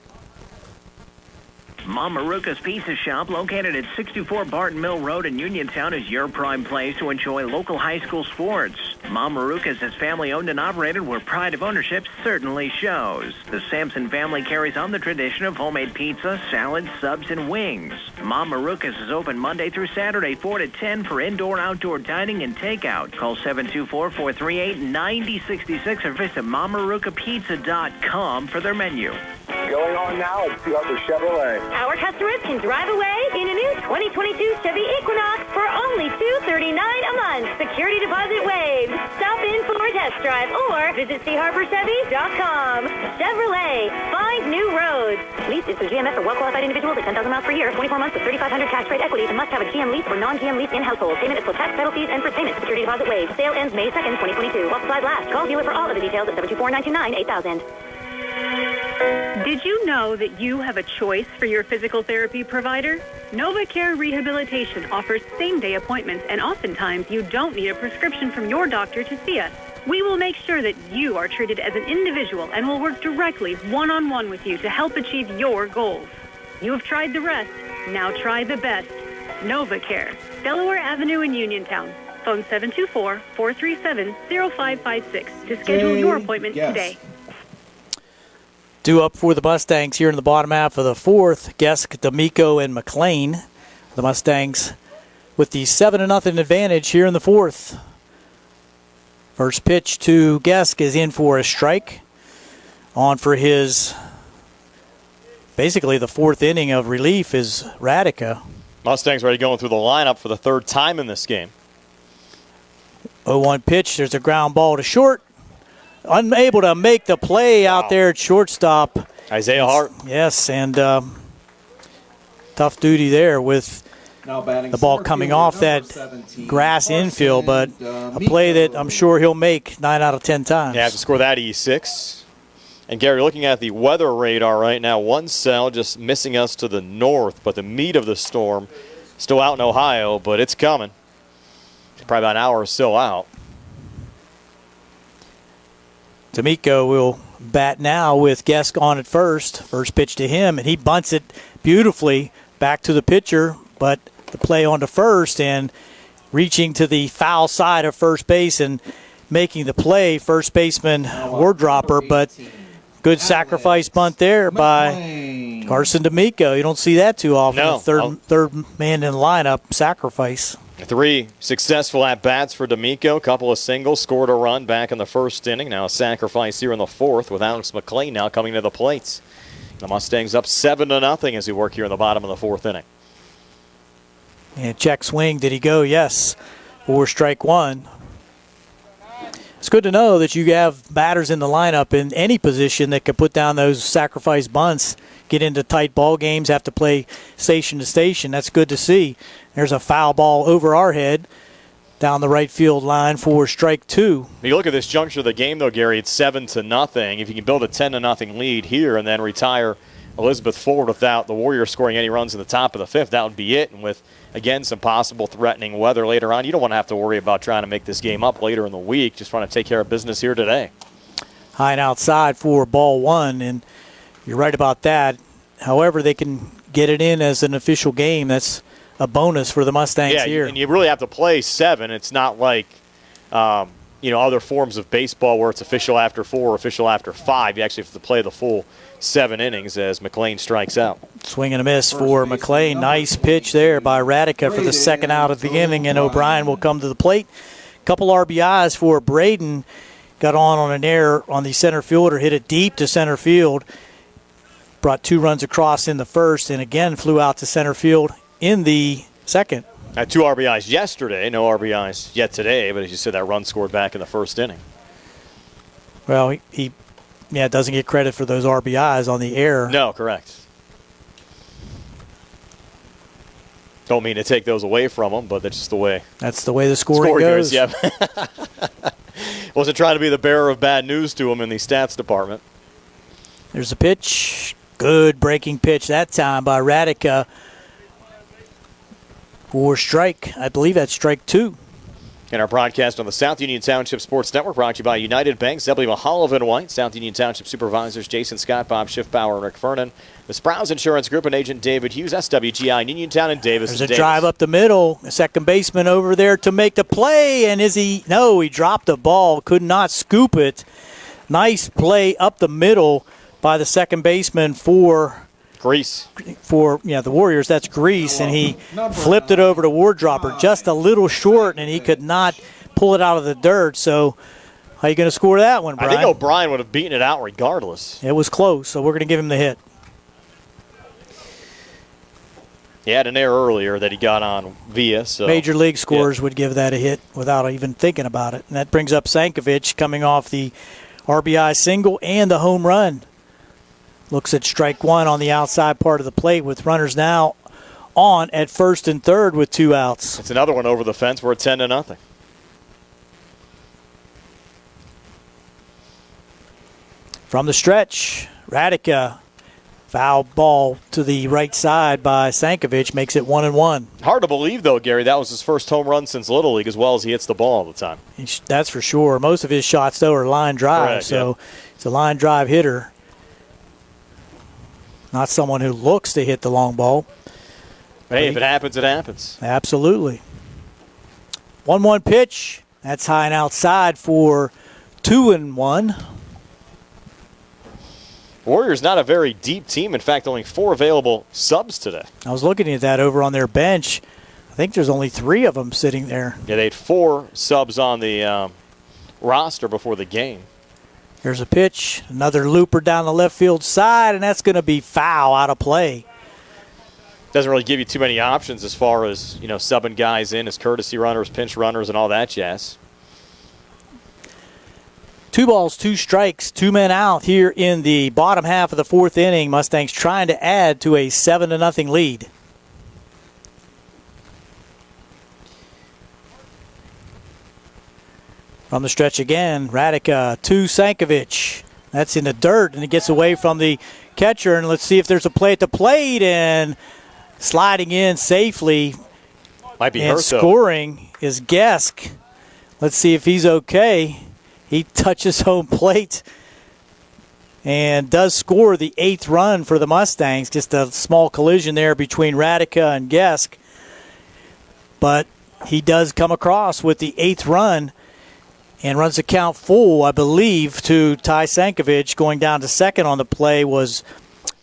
Mom Maruka's Pizza Shop, located at 64 Barton Mill Road in Uniontown, is your prime place to enjoy local high school sports. Mom Maruka's is family-owned and operated where pride of ownership certainly shows. The Sampson family carries on the tradition of homemade pizza, salads, subs, and wings. Mom Maruka's is open Monday through Saturday, 4 to 10 for indoor, outdoor dining and takeout. Call 724-438-9066 or visit MomMarukaPizza.com for their menu. Going on now at Wpial Chevrolet. Our customers can drive away in a new 2022 Chevy Equinox for only $239 a month. Security deposit waived. Stop in for a test drive or visit CHarperChevy.com. Chevrolet, find new roads. Lease is through GMF for well-qualified individuals at 10,000 miles per year, 24 months with $3,500 cash rate equity, and must have a GM lease or non-GM lease in household. Payment is for tax, title fees, and for payment. Security deposit waived. Sale ends May 2nd, 2022. While supplies last. Call dealer for all other details at 724-929-8000. Did you know that you have a choice for your physical therapy provider? NovaCare Rehabilitation offers same-day appointments, and oftentimes you don't need a prescription from your doctor to see us. We will make sure that you are treated as an individual and will work directly one-on-one with you to help achieve your goals. You have tried the rest. Now try the best. NovaCare, Delaware Avenue in Uniontown. Phone 724-437-0556 to schedule your appointment today. Due up for the Mustangs here in the bottom half of the fourth. Gesk, D'Amico, and Mclean. The Mustangs with the 7-0 advantage here in the fourth. First pitch to Gesk is in for a strike. On for his, basically the fourth inning of relief is Radica. Mustangs already going through the lineup for the third time in this game. 0-1 pitch. There's a ground ball to short. Unable to make the play out there at shortstop. Isaiah Hart. Yes, and tough duty there with the ball coming off that grass infield, but a play that I'm sure he'll make 9 out of 10 times. Yeah, have to score that E6. And Gary, looking at the weather radar right now, one cell just missing us to the north, but the meat of the storm still out in Ohio, but it's coming. It's probably about an hour or so out. D'Amico will bat now with Gesk on at first. First pitch to him, and he bunts it beautifully back to the pitcher, but the play on to first and reaching to the foul side of first base and making the play, first baseman Wardropper, but good sacrifice bunt there by Carson D'Amico. You don't see that too often. No. Third man in the lineup, sacrifice. 3 successful at-bats for D'Amico. Couple of singles, scored a run back in the first inning. Now a sacrifice here in the fourth with Alex Mclean now coming to the plates. The Mustangs up 7-0 as we work here in the bottom of the fourth inning. And check swing, did he go? Yes, for strike one. It's good to know that you have batters in the lineup in any position that can put down those sacrifice bunts, get into tight ball games, have to play station to station. That's good to see. There's a foul ball over our head down the right field line for strike two. If you look at this juncture of the game, though, Gary, it's 7-0. If you can build a 10-0 lead here and then retire Elizabeth Ford without the Warriors scoring any runs in the top of the fifth, that would be it. And with, again, some possible threatening weather later on, you don't want to have to worry about trying to make this game up later in the week. Just want to take care of business here today. High and outside for ball one, and you're right about that. However, they can get it in as an official game. That's a bonus for the Mustangs here. And you really have to play 7. It's not like other forms of baseball where it's official after 4 or official after 5. You actually have to play the full 7 innings as Mclean strikes out. Swing and a miss for Mclean. Nice pitch there by Radica for the second out of the inning, and O'Brien will come to the plate. Couple RBIs for Braden. Got on an error on the center fielder, hit it deep to center field. Brought 2 runs across in the first, and again flew out to center field in the second. Had 2 RBIs yesterday, no RBIs yet today, but as you said, that run scored back in the first inning. Well, he doesn't get credit for those RBIs on the error. No, correct. Don't mean to take those away from him, but that's just the way. That's the way the scoring goes. Yeah. Wasn't trying to be the bearer of bad news to him in the stats department. There's a pitch. Good breaking pitch that time by Radica for strike. I believe that's strike 2. In our broadcast on the South Union Township Sports Network, brought to you by United Bank, Zebley Mahalovan and White, South Union Township Supervisors Jason Scott, Bob Schiffbauer, and Rick Fernan, the Sprouse Insurance Group and Agent David Hughes, SWGI in Uniontown and Davis. There's a drive up the middle, a second baseman over there to make the play, and he dropped the ball, could not scoop it. Nice play up the middle by the second baseman for Grease. For the Warriors, that's Grease, and he flipped it over to Wardropper just a little short, and he could not pull it out of the dirt. So how are you going to score that one, Brian? I think O'Brien would have beaten it out regardless. It was close, so we're going to give him the hit. He had an error earlier that he got on via. So Major League scorers would give that a hit without even thinking about it. And that brings up Sankovic coming off the RBI single and the home run. Looks at strike 1 on the outside part of the plate with runners now on at first and third with 2 outs. It's another one over the fence. We're at 10-0. From the stretch, Radica, foul ball to the right side by Sankovic, makes it 1-1. Hard to believe, though, Gary, that was his first home run since Little League, as well as he hits the ball all the time. That's for sure. Most of his shots, though, are line drive, Correct, so it's a line drive hitter. Not someone who looks to hit the long ball. Hey, if it happens, it happens. Absolutely. 1-1 pitch. That's high and outside for 2-1. Warriors not a very deep team. In fact, only 4 available subs today. I was looking at that over on their bench. I think there's only 3 of them sitting there. Yeah, they had 4 subs on the roster before the game. There's a pitch. Another looper down the left field side, and that's going to be foul, out of play. Doesn't really give you too many options as far as, subbing guys in as courtesy runners, pinch runners, and all that jazz. 2 balls, 2 strikes, 2 men out here in the bottom half of the 4th inning. Mustangs trying to add to a 7-0 lead. From the stretch again, Radica to Sankovic. That's in the dirt, and it gets away from the catcher. And let's see if there's a play at the plate, and sliding in safely might be and hurt, scoring is Gesk. Let's see if he's okay. He touches home plate and does score the 8th run for the Mustangs. Just a small collision there between Radica and Gesk. But he does come across with the 8th run and runs the count full, I believe, to Ty Sankovic. Going down to second on the play was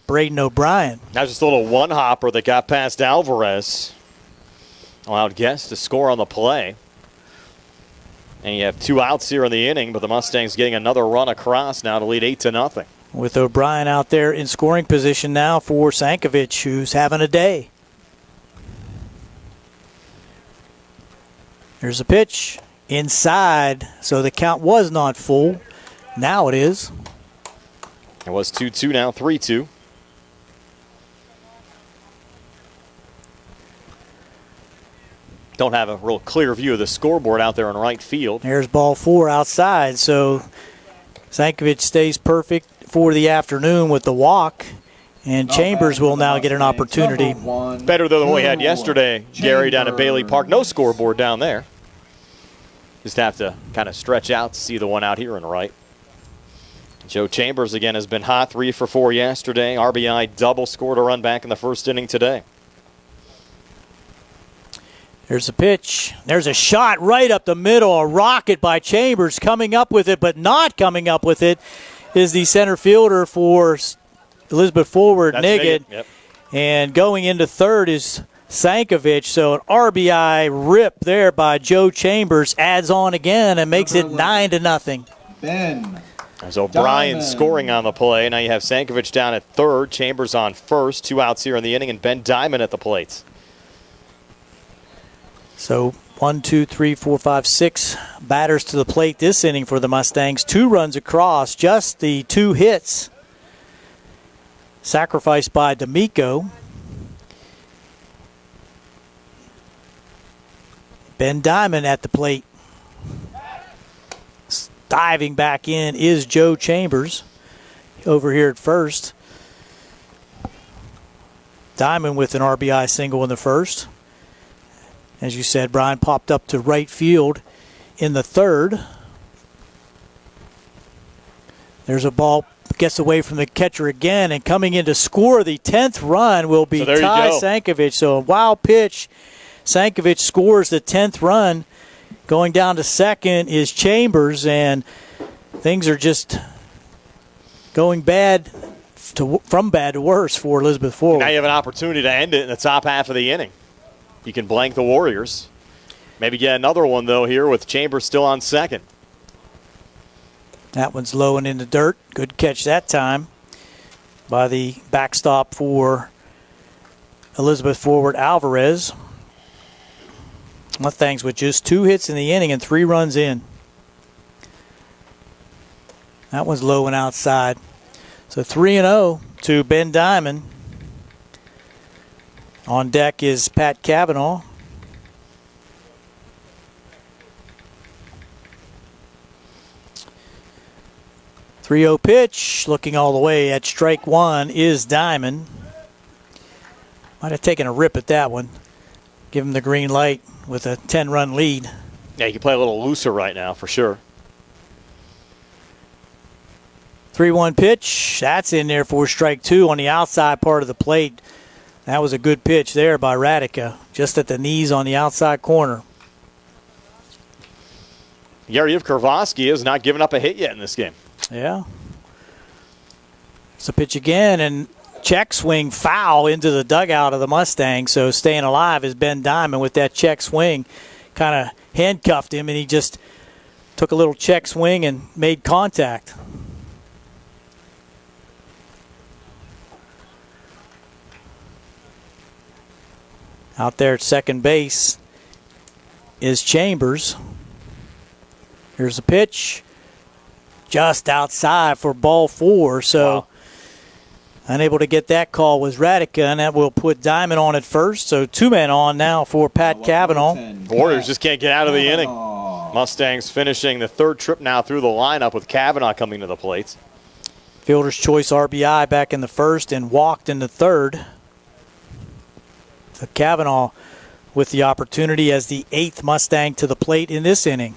Braden O'Brien. That was just a little one-hopper that got past Alvarez. Allowed Guest to score on the play. And you have 2 outs here in the inning, but the Mustangs getting another run across now to lead 8-0. With O'Brien out there in scoring position now for Sankovic, who's having a day. There's a pitch inside, so the count was not full. Now it is. It was 2-2, now 3-2. Don't have a real clear view of the scoreboard out there in right field. There's ball 4 outside, so Sankovic stays perfect for the afternoon with the walk, and Chambers will now get an opportunity. Better than the one we had yesterday, Gary, down at Bailey Park. No scoreboard down there. Just have to kind of stretch out to see the one out here in right. Joe Chambers, again, has been hot, 3 for 4 yesterday. RBI double, scored a run back in the first inning today. There's a pitch. There's a shot right up the middle. A rocket by Chambers. Coming up with it, but not coming up with it, is the center fielder for Elizabeth Forward, Niggett. Yep. And going into third is Sankovic. So an RBI rip there by Joe Chambers adds on again and makes it 9-0. There's O'Brien scoring on the play. Now you have Sankovic down at third, Chambers on first. 2 outs here in the inning, and Ben Diamond at the plate. So 1, 2, 3, 4, 5, 6 batters to the plate this inning for the Mustangs. 2 runs across, just the 2 hits sacrificed by D'Amico. Ben Diamond at the plate. Diving back in is Joe Chambers over here at first. Diamond with an RBI single in the first. As you said, Brian popped up to right field in the third. There's a ball, gets away from the catcher again, and coming in to score the 10th run will be Ty Sankovic. So a wild pitch. Sankovic scores the 10th run. Going down to second is Chambers, and things are just going from bad to worse for Elizabeth Forward. Now you have an opportunity to end it in the top half of the inning. You can blank the Warriors. Maybe get another one, though, here with Chambers still on second. That one's low and in the dirt. Good catch that time by the backstop for Elizabeth Forward, Alvarez. Mustangs with just 2 hits in the inning and 3 runs in. That one's low and outside. So 3-0 to Ben Diamond. On deck is Pat Cavanaugh. 3-0 pitch, looking all the way at strike one is Diamond. Might have taken a rip at that one. Give him the green light with a 10-run lead. Yeah, you can play a little looser right now for sure. 3-1 pitch. That's in there for strike two on the outside part of the plate. That was a good pitch there by Radica, just at the knees on the outside corner. Yariv KRIVOSKY has not given up a hit yet in this game. Yeah. It's a pitch again, and check swing foul into the dugout of the Mustangs. So staying alive is Ben Diamond with that check swing. Kind of handcuffed him, and he just took a little check swing and made contact. Out there at second base is Chambers. Here's a pitch. Just outside for ball four. So unable to get that call was Radica, and that will put Diamond on at first. So 2 men on now for Pat Cavanaugh. Warriors just can't get out of the inning. Mustangs finishing the third trip now through the lineup with Cavanaugh coming to the plate. Fielder's choice RBI back in the first and walked in the third. So Cavanaugh with the opportunity as the 8th Mustang to the plate in this inning.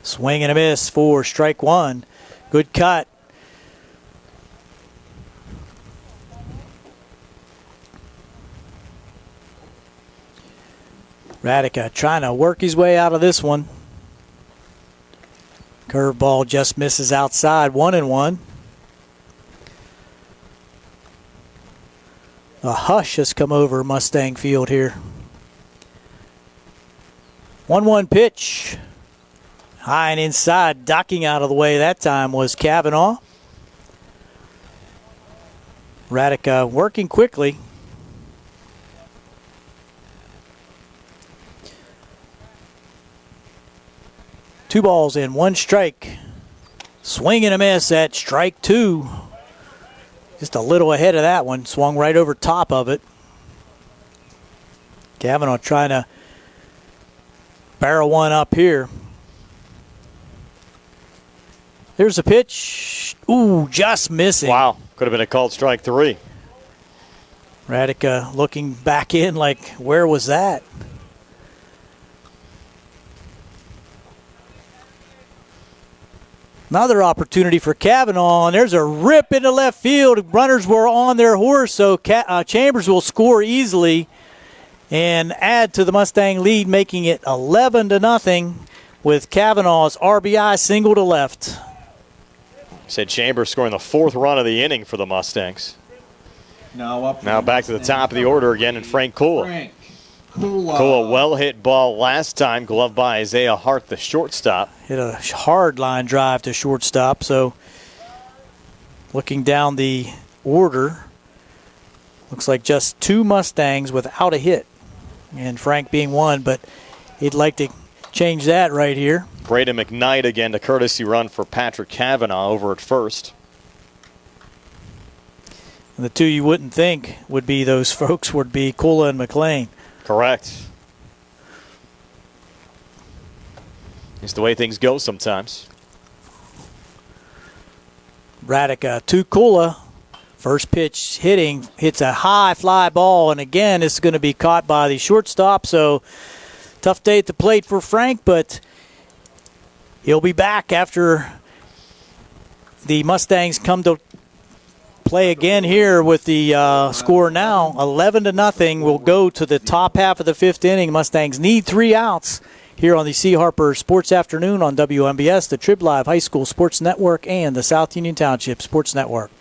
Swing and a miss for strike one. Good cut. Radica trying to work his way out of this one. Curveball just misses outside. 1-1. A hush has come over Mustang Field here. 1-1 pitch. High and inside, ducking out of the way that time was Cavanaugh. Radica working quickly. Two balls in, one strike. Swing and a miss at strike two. Just a little ahead of that one. Swung right over top of it. Cavanaugh trying to barrel one up here. Here's a pitch. Ooh, just missing. Wow, could have been a called strike three. Radica looking back in like, where was that? Another opportunity for Cavanaugh, and there's a rip into left field. Runners were on their horse, so Chambers will score easily and add to the Mustang lead, making it 11-0 with Cavanaugh's RBI single to left. Said Chambers scoring the 4th run of the inning for the Mustangs. Now back to the top of the order again, and Frank Kula. Kula well hit ball last time, gloved by Isaiah Hart, the shortstop. Hit a hard line drive to shortstop. So looking down the order, looks like just 2 Mustangs without a hit, and Frank being one, but he'd like to change that right here. Braden McKnight again to courtesy run for Patrick Cavanaugh over at first. And the two you wouldn't think would be those folks would be Kula and Mclean. Correct. It's the way things go sometimes. Radica to Kula. First pitch hitting, hits a high fly ball, and again it's going to be caught by the shortstop. So tough day at the plate for Frank, but he'll be back after the Mustangs come to play again here with the score now 11-0. We'll go to the top half of the 5th inning. Mustangs need 3 outs here on the C. Harper Sports Afternoon on WMBS, the Trib Live High School Sports Network, and the South Union Township Sports Network.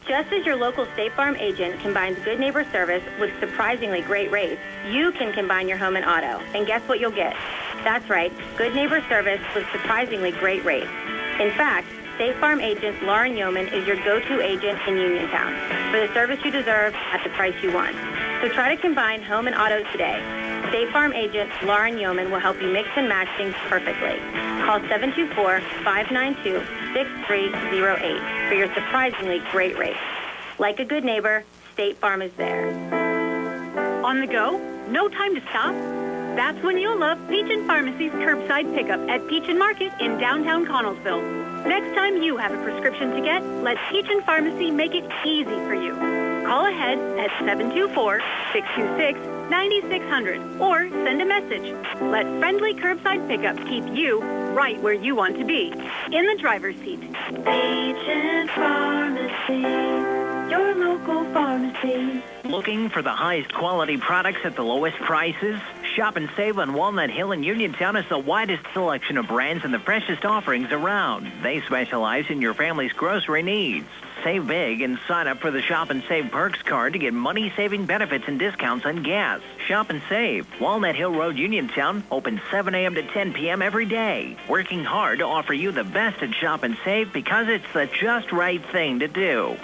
Just as your local State Farm agent combines good neighbor service with surprisingly great rates, you can combine your home and auto. And guess what you'll get? That's right, good neighbor service with surprisingly great rates. In fact, State Farm agent Lauren Yeoman is your go-to agent in Uniontown for the service you deserve at the price you want. So try to combine home and auto today. State Farm agent Lauren Yeoman will help you mix and match things perfectly. Call 724-592-6308 for your surprisingly great rate. Like a good neighbor, State Farm is there. On the go? No time to stop? That's when you'll love Peach & Pharmacy's curbside pickup at Peach & Market in downtown Connellsville. Next time you have a prescription to get, let Peach & Pharmacy make it easy for you. Call ahead at 724-626-9600 or send a message. Let friendly curbside pickup keep you right where you want to be, in the driver's seat. Peach & Pharmacy, your local pharmacy. Looking for the highest quality products at the lowest prices? Shop and save on Walnut Hill in Uniontown has the widest selection of brands and the freshest offerings around. They specialize in your family's grocery needs. Save big and sign up for the Shop and Save Perks card to get money-saving benefits and discounts on gas. Shop and Save. Walnut Hill Road, Uniontown, open 7 a.m. to 10 p.m. every day. Working hard to offer you the best at Shop and Save because it's the just right thing to do.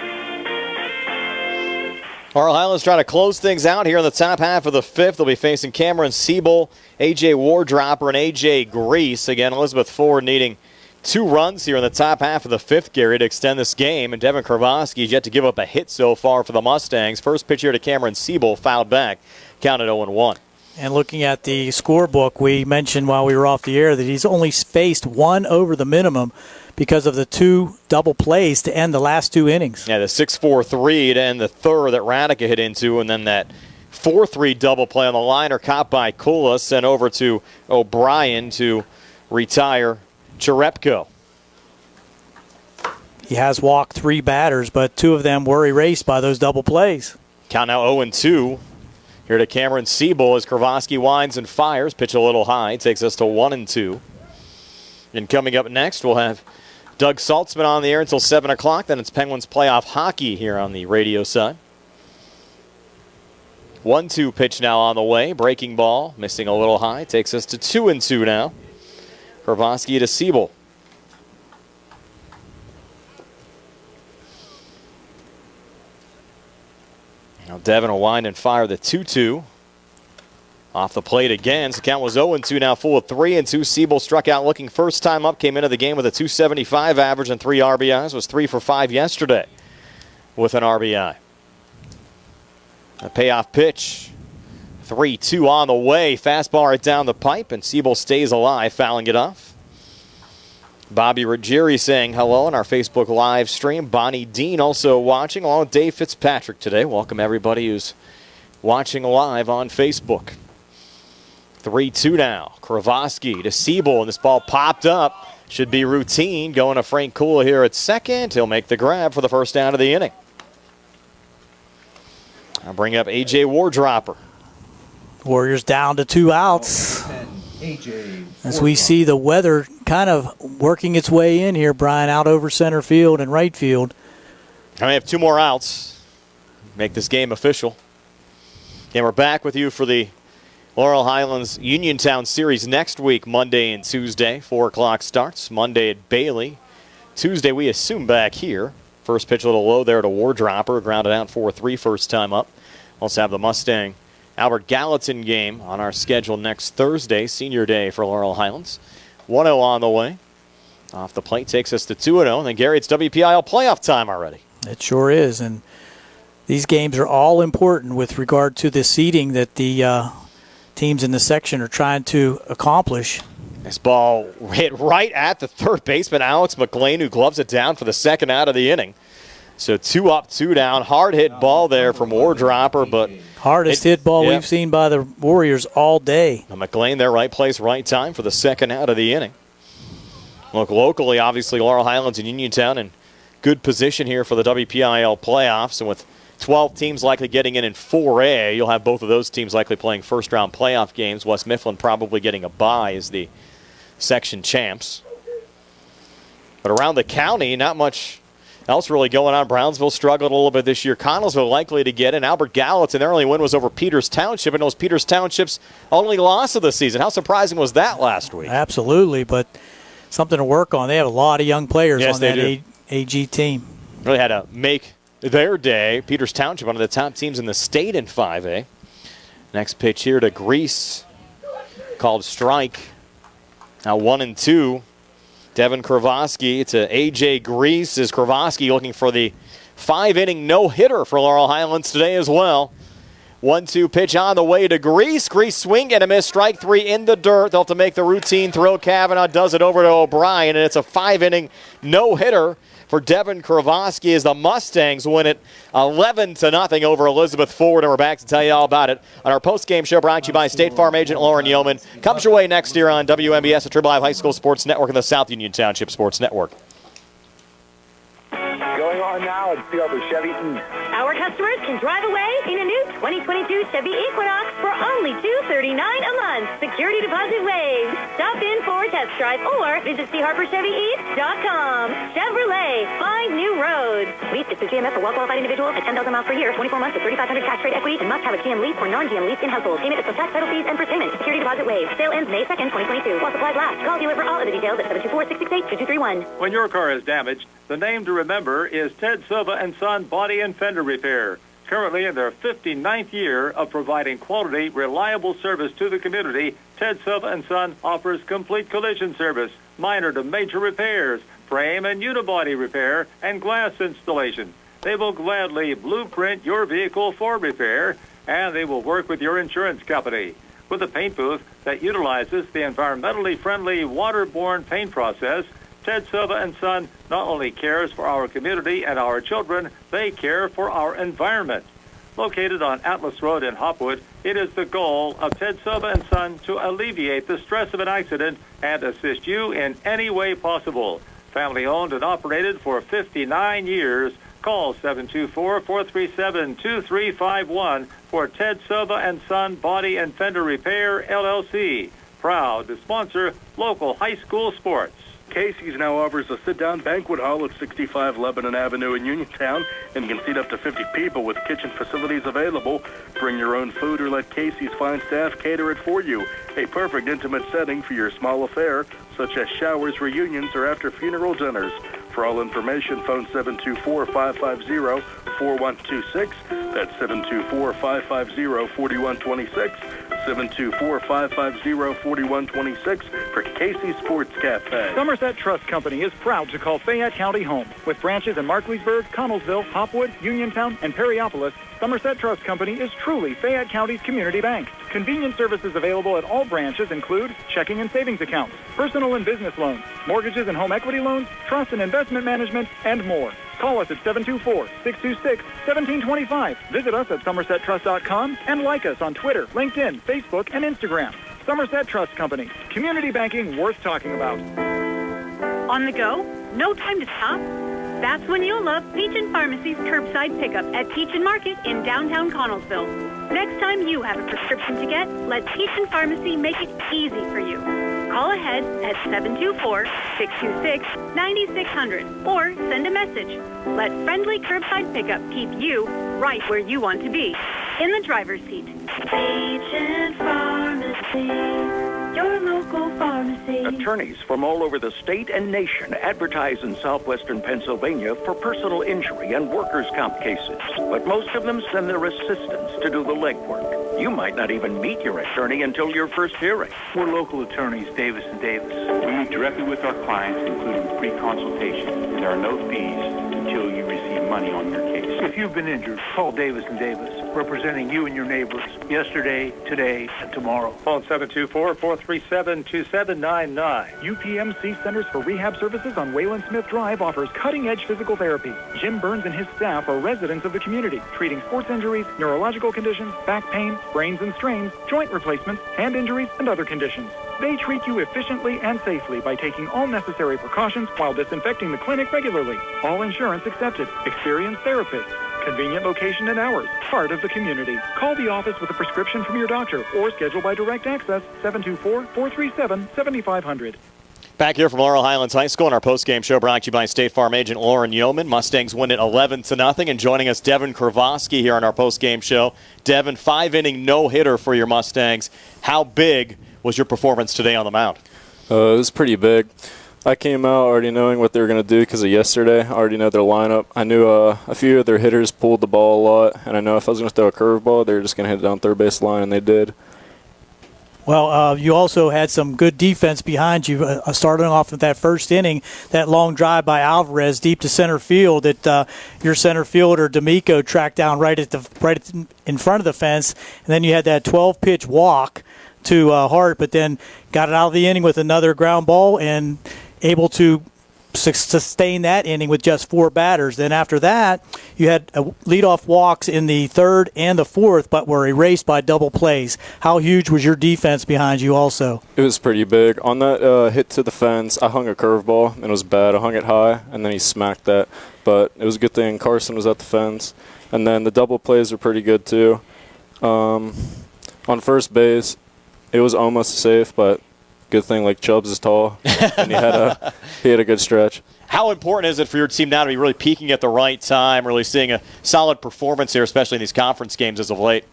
Laurel Highlands trying to close things out here in the top half of the fifth. They'll be facing Cameron Siebel, A.J. Wardropper, and A.J. Grease. Again, Elizabeth Ford needing 2 runs here in the top half of the fifth, Gary, to extend this game. And DEVAN KRIVOSKY has yet to give up a hit so far for the Mustangs. First pitch here to Cameron Siebel, fouled back, counted 0-1. And looking at the scorebook, we mentioned while we were off the air that he's only spaced 1 over the minimum because of the 2 double plays to end the last 2 innings. Yeah, the 6-4-3 to end the third that Radica hit into, and then that 4-3 double play on the liner caught by Kula, sent over to O'Brien to retire Cherepko. He has walked 3 batters, but 2 of them were erased by those double plays. Count now 0-2. Here to Cameron Siebel as KRIVOSKY winds and fires. Pitch a little high. Takes us to 1-2. And coming up next, we'll have Doug Saltzman on the air until 7 o'clock. Then it's Penguins playoff hockey here on the radio side. 1-2 pitch now on the way. Breaking ball. Missing a little high. Takes us to 2-2 now. KRIVOSKY to Siebel. Now DEVAN will wind and fire the 2-2. Off the plate again. So the count was 0-2 now, full of 3-2. Siebel struck out looking first time up. Came into the game with a .275 average and 3 RBIs. Was 3 for 5 yesterday with an RBI. A payoff pitch. 3-2 on the way. Fastball right down the pipe, and Siebel stays alive, fouling it off. Bobby Ruggieri saying hello on our Facebook live stream. Bonnie Dean also watching, along with Dave Fitzpatrick today. Welcome everybody who's watching live on Facebook. 3-2 now. KRIVOSKY to Siebel, and this ball popped up. Should be routine. Going to Frank Kula here at second. He'll make the grab for the first out of the inning. I'll bring up A.J. Wardropper. Warriors down to 2 outs. As we see the weather kind of working its way in here, Brian, out over center field and right field. I have 2 more outs. Make this game official. And we're back with you for the Laurel Highlands Uniontown Series next week, Monday and Tuesday. 4 o'clock starts. Monday at Bailey. Tuesday, we assume back here. First pitch a little low there to Wardropper. Grounded out 4-3 first time up. Also have the Mustang Albert Gallatin game on our schedule next Thursday, senior day for Laurel Highlands. 1-0 on the way. Off the plate takes us to 2-0. And then, Gary, it's Wpial playoff time already. It sure is. And these games are all important with regard to the seeding that the teams in the section are trying to accomplish. This ball hit right at the third baseman, Alex Mclean, who gloves it down for the second out of the inning. So 2 up, 2 down. Hard hit ball there from Wardropper, but hardest hit ball we've seen by the Warriors all day. Mclean there, right place, right time for the second out of the inning. Look, locally, obviously, Laurel Highlands and Uniontown in good position here for the Wpial playoffs, and with 12 teams likely getting in 4A, you'll have both of those teams likely playing first-round playoff games. West Mifflin probably getting a bye as the section champs. But around the county, not much else really going on. Brownsville struggled a little bit this year. Connellsville likely to get in. Albert Gallatin, their only win was over Peters Township, and it was Peters Township's only loss of the season. How surprising was that last week? Absolutely, but something to work on. They have a lot of young players on that AG team. Really had to make their day. Peters Township, one of the top teams in the state in 5A. Next pitch here to Grease. Called strike. Now 1-2. DEVAN KRIVOSKY to A.J. Grease as KRIVOSKY looking for the 5-inning no-hitter for Laurel Highlands today as well. 1-2 pitch on the way to Grease. Grease swing and a miss. Strike 3 in the dirt. They'll have to make the routine throw. Kavanaugh does it over to O'Brien, and it's a 5-inning no-hitter for DEVAN KRIVOSKY as the Mustangs win it 11-0 over Elizabeth Forward. And we're back to tell you all about it on our post-game show brought to you by State Farm agent Lauren Yeoman. Comes your way next year on WMBS, the Triple I High School Sports Network and the South Union Township Sports Network. Going on now at Siebel Chevy East. Our customers can drive away in a new 2022 Chevy Equinox for only $239 a month. Security deposit waived. Stop in for a test drive or visit CHarperChevyEast.com. Chevrolet, find new roads. Lease is through GMF for well-qualified individuals at 10,000 miles per year, 24 months with $3,500 tax rate equity, and must have a GM lease or non-GM lease in household. Payment is for tax, title fees, and payment. Security deposit waived. Sale ends May 2nd, 2022. While supplies last. Call dealer for all of the details at 724-668-2231. When your car is damaged, the name to remember is Ted Silva and Son Body and Fender Repair. Currently in their 59th year of providing quality, reliable service to the community, Ted Silva and Son offers complete collision service, minor to major repairs, frame and unibody repair, and glass installation. They will gladly blueprint your vehicle for repair, and they will work with your insurance company. With a paint booth that utilizes the environmentally friendly waterborne paint process, Ted Silva and Son not only cares for our community and our children, they care for our environment. Located on Atlas Road in Hopwood, it is the goal of Ted Silva and Son to alleviate the stress of an accident and assist you in any way possible. Family owned and operated for 59 years. Call 724-437-2351 for Ted Silva and Son Body and Fender Repair, LLC. Proud to sponsor local high school sports. Casey's now offers a sit-down banquet hall at 65 Lebanon Avenue in Uniontown and can seat up to 50 people with kitchen facilities available. Bring your own food or let Casey's fine staff cater it for you. A perfect intimate setting for your small affair, such as showers, reunions, or after funeral dinners. For all information, phone 724-550-4126. That's 724-550-4126. 724-550-4126 for Casey Sports Cafe. Somerset Trust Company is proud to call Fayette County home. With branches in Markleysburg, Connellsville, Hopwood, Uniontown, and Perryopolis, Somerset Trust Company is truly Fayette County's community bank. Convenient services available at all branches include checking and savings accounts, personal and business loans, mortgages and home equity loans, trust and investment management, and more. Call us at 724-626-1725. Visit us at somersettrust.com and like us on Twitter, LinkedIn, Facebook, and Instagram. Somerset Trust Company. Community banking worth talking about. On the go? No time to stop? That's when you'll love Peach & Pharmacy's curbside pickup at Peach & Market in downtown Connellsville. Next time you have a prescription to get, let Peach & Pharmacy make it easy for you. Call ahead at 724-626-9600 or send a message. Let friendly curbside pickup keep you right where you want to be, in the driver's seat. Peach & Pharmacy, your local pharmacy. Attorneys from all over the state and nation advertise in southwestern Pennsylvania for personal injury and workers' comp cases. But most of them send their assistants to do the legwork. You might not even meet your attorney until your first hearing. We're local attorneys, Davis & Davis. We meet directly with our clients, including free consultation, and there are no fees until you receive money on your case. If you've been injured, call Davis & Davis, representing you and your neighbors yesterday, today, and tomorrow. Phone 724-437-2799. UPMC Centers for Rehab Services on Weyland Smith Drive offers cutting-edge physical therapy. Jim Burns and his staff are residents of the community, treating sports injuries, neurological conditions, back pain, sprains and strains, joint replacements, hand injuries, and other conditions. They treat you efficiently and safely by taking all necessary precautions while disinfecting the clinic regularly. All insurance accepted. Experienced therapists. Convenient location and hours. Part of the community. Call the office with a prescription from your doctor or schedule by direct access 724-437-7500. Back here from Laurel Highlands High School in our postgame show brought to you by State Farm agent Lauren Yeoman. Mustangs win it 11-0. And joining us, DEVAN KRIVOSKY here on our postgame show. DEVAN, 5-inning no-hitter for your Mustangs. How big was your performance today on the mound? It was pretty big. I came out already knowing what they were going to do because of yesterday. I already know their lineup. I knew a few of their hitters pulled the ball a lot, and I know if I was going to throw a curveball, they were just going to hit it down third base line, and they did. Well, you also had some good defense behind you. Starting off with that first inning, that long drive by Alvarez deep to center field that your center fielder D'Amico tracked down right in front of the fence, and then you had that 12-pitch walk to Hart, but then got it out of the inning with another ground ball and able to sustain that inning with just 4 batters. Then after that, you had leadoff walks in the third and the fourth, but were erased by double plays. How huge was your defense behind you also? It was pretty big. On that hit to the fence, I hung a curveball, and it was bad. I hung it high, and then he smacked that. But it was a good thing Carson was at the fence. And then the double plays were pretty good, too. On first base, it was almost safe, but good thing like Chubbs is tall, and he had a good stretch. How important is it for your team now to be really peaking at the right time, really seeing a solid performance here, especially in these conference games as of late?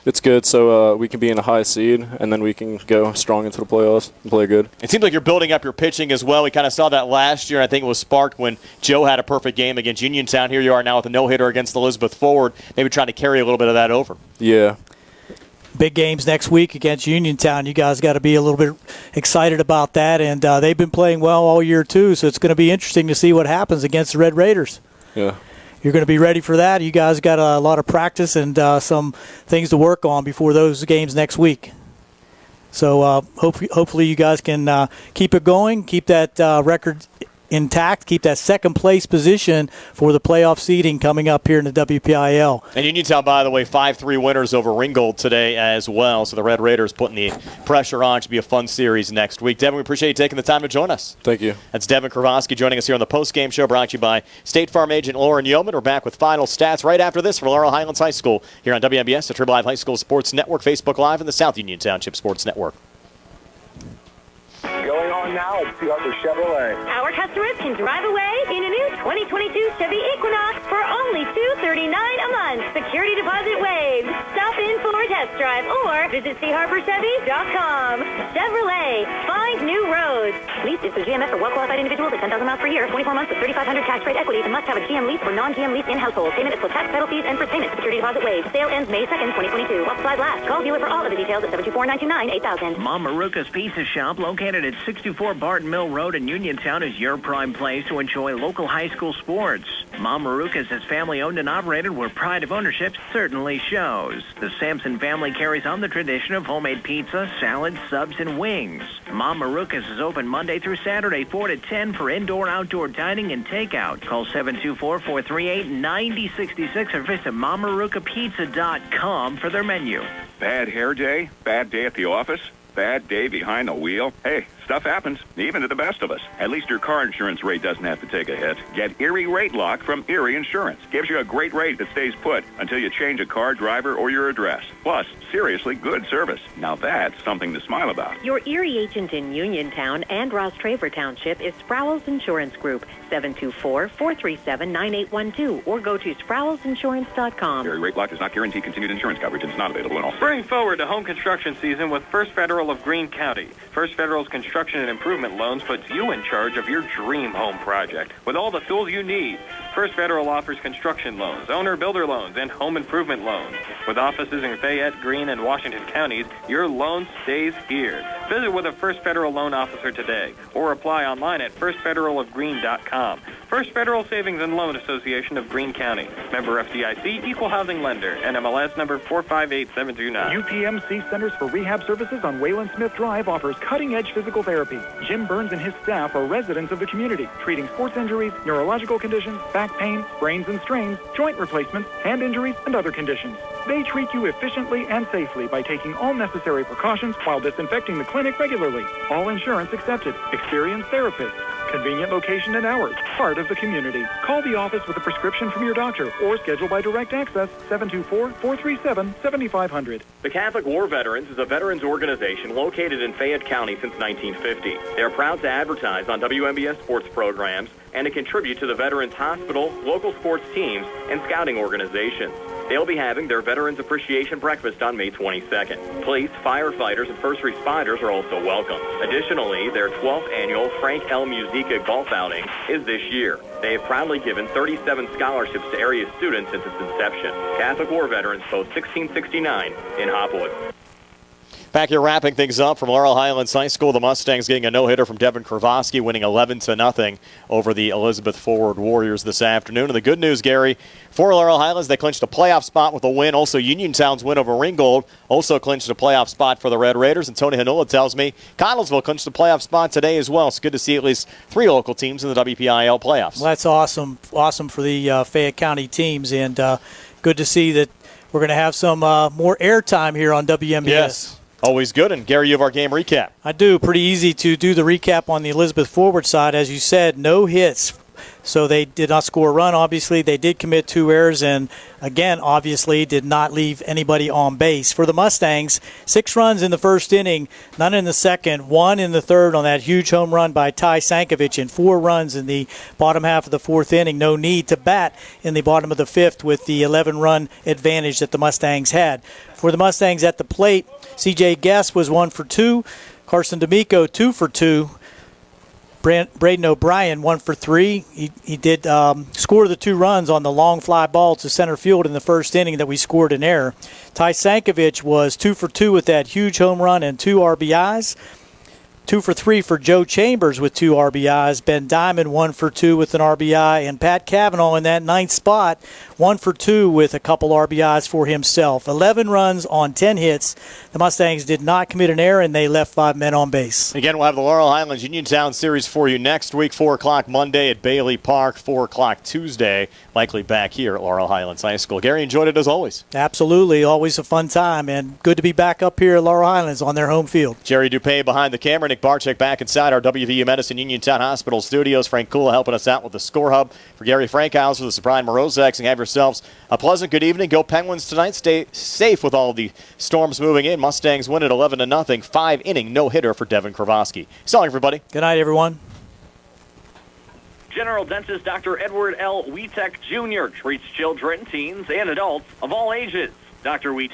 It's good, so we can be in a high seed, and then we can go strong into the playoffs and play good. It seems like you're building up your pitching as well. We kind of saw that last year, and I think it was sparked when Joe had a perfect game against Uniontown. Here you are now with a no-hitter against Elizabeth Forward, maybe trying to carry a little bit of that over. Yeah. Big games next week against Uniontown. You guys got to be a little bit excited about that, and they've been playing well all year too, so it's going to be interesting to see what happens against the Red Raiders. Yeah. You're going to be ready for that. You guys got a lot of practice and some things to work on before those games next week. So hopefully you guys can keep it going, keep that record intact, keep that second-place position for the playoff seeding coming up here in the WPIL. And Uniontown, by the way, 5-3 winners over Ringgold today as well. So the Red Raiders putting the pressure on. Should be a fun series next week. Devin, we appreciate you taking the time to join us. Thank you. That's Devin KRIVOSKY joining us here on the post-game show, brought to you by State Farm agent Lauren Yeoman. We're back with final stats right after this from Laurel Highlands High School here on WMBS, the Triple Live High School Sports Network, Facebook Live, and the South Union Township Sports Network. Going on now at Chevrolet. Our customers can drive away in a new 2022 Chevy Equinox for only $239 a month. Security deposit waived. Stop in for a test drive or visit cheharborchevy.com. Chevrolet, find new roads. Lease is through GMS for well-qualified individuals at 10,000 miles per year, 24 months with $3,500 cash rate equity, and must have a GM lease or non-GM lease in household. Payment is for tax, title fees, and for payment. Security deposit waived. Sale ends May 2nd, 2022. While supplies last. Call dealer for all of the details at 724-929-8000. Mom Maruka's Pizza Shop, located at 64 Barton Mill Road in Uniontown, is your prime place to enjoy local high school sports. Mom Maruka's is family-owned and operated where pride of ownership certainly shows. The Sampson family carries on the tradition of homemade pizza, salads, subs, and wings. Mom Maruka's is open Monday through Saturday, 4 to 10 for indoor-outdoor dining and takeout. Call 724-438-9066 or visit MomMarukaPizza.com for their menu. Bad hair day? Bad day at the office? Bad day behind the wheel? Hey, stuff happens, even to the best of us. At least your car insurance rate doesn't have to take a hit. Get Erie Rate Lock from Erie Insurance. Gives you a great rate that stays put until you change a car, driver, or your address. Plus, seriously good service. Now that's something to smile about. Your Erie agent in Uniontown and Ross Traver Township is Sproul's Insurance Group, 724-437-9812, or go to SproulsInsurance.com. Erie Rate Lock does not guarantee continued insurance coverage and is not available in all. Spring forward to home construction season with First Federal of Greene County. First Federal's construction and improvement loans puts you in charge of your dream home project with all the tools you need. First Federal offers construction loans, owner-builder loans, and home improvement loans. With offices in Fayette, Greene, and Washington counties, your loan stays here. Visit with a First Federal loan officer today or apply online at firstfederalofgreene.com. First Federal Savings and Loan Association of Greene County. Member FDIC, Equal Housing Lender, NMLS number 458729. UPMC Centers for Rehab Services on Weyland Smith Drive offers cutting-edge physical therapy. Jim Burns and his staff are residents of the community, treating sports injuries, neurological conditions, back pain, sprains and strains, joint replacements, hand injuries, and other conditions. They treat you efficiently and safely by taking all necessary precautions while disinfecting the clinic regularly. All insurance accepted. Experienced therapists. Convenient location and hours. Part of the community. Call the office with a prescription from your doctor or schedule by direct access 724-437-7500. The Catholic War Veterans is a veterans organization located in Fayette County since 1950. They are proud to advertise on WMBS sports programs and to contribute to the Veterans Hospital, local sports teams, and scouting organizations. They'll be having their Veterans Appreciation Breakfast on May 22nd. Police, firefighters, and first responders are also welcome. Additionally, their 12th annual Frank L. Musica golf outing is this year. They have proudly given 37 scholarships to area students since its inception. Catholic War Veterans, Post 1669 in Hopwood. Back here wrapping things up from Laurel Highlands High School, the Mustangs getting a no-hitter from DEVAN KRIVOSKY, winning 11-0 over the Elizabeth Forward Warriors this afternoon. And the good news, Gary, for Laurel Highlands, they clinched a playoff spot with a win. Also, Uniontown's win over Ringgold also clinched a playoff spot for the Red Raiders. And Tony Hanula tells me Connellsville clinched a playoff spot today as well. It's good to see at least 3 local teams in the WPIL playoffs. Well, that's awesome. Awesome for the Fayette County teams, and good to see that we're going to have some more airtime here on WMBS. Yes. Always good. And, Gary, you have our game recap. I do. Pretty easy to do the recap on the Elizabeth Forward side. As you said, no hits. So they did not score a run, obviously. They did commit 2 errors and, again, obviously did not leave anybody on base. For the Mustangs, 6 runs in the first inning, none in the second, 1 in the third on that huge home run by Ty Sankovic, and 4 runs in the bottom half of the 4th inning. No need to bat in the bottom of the 5th with the 11-run advantage that the Mustangs had. For the Mustangs at the plate, C.J. Guest was 1 for 2, Carson D'Amico 2 for 2, Braden O'Brien 1 for 3. He did score the 2 runs on the long fly ball to center field in the first inning that we scored an error. Ty Sankovic was 2 for 2 with that huge home run and 2 RBIs. 2 for 3 for Joe Chambers with 2 RBIs. Ben Diamond 1 for 2 with an RBI. And Pat Cavanaugh in that 9th spot, 1 for 2 with a couple RBIs for himself. 11 runs on 10 hits. The Mustangs did not commit an error, and they left 5 men on base. Again, we'll have the Laurel Highlands Uniontown series for you next week, 4 o'clock Monday at Bailey Park, 4 o'clock Tuesday, likely back here at Laurel Highlands High School. Gary, enjoyed it as always. Absolutely. Always a fun time, and good to be back up here at Laurel Highlands on their home field. Jerry Dupay behind the camera. Nick Barczyk back inside our WVU Medicine Uniontown Hospital studios. Frank Kula helping us out with the Score Hub. For Gary Frankhauser, this is Brian Morozek, and have yourselves a pleasant good evening. Go Penguins tonight. Stay safe with all the storms moving in. Mustangs win at 11-0. 5-inning no-hitter for DEVAN KRIVOSKY. So long, everybody. Good night, everyone. General Dentist Dr. Edward L. Witek Jr. treats children, teens, and adults of all ages. Dr. Witek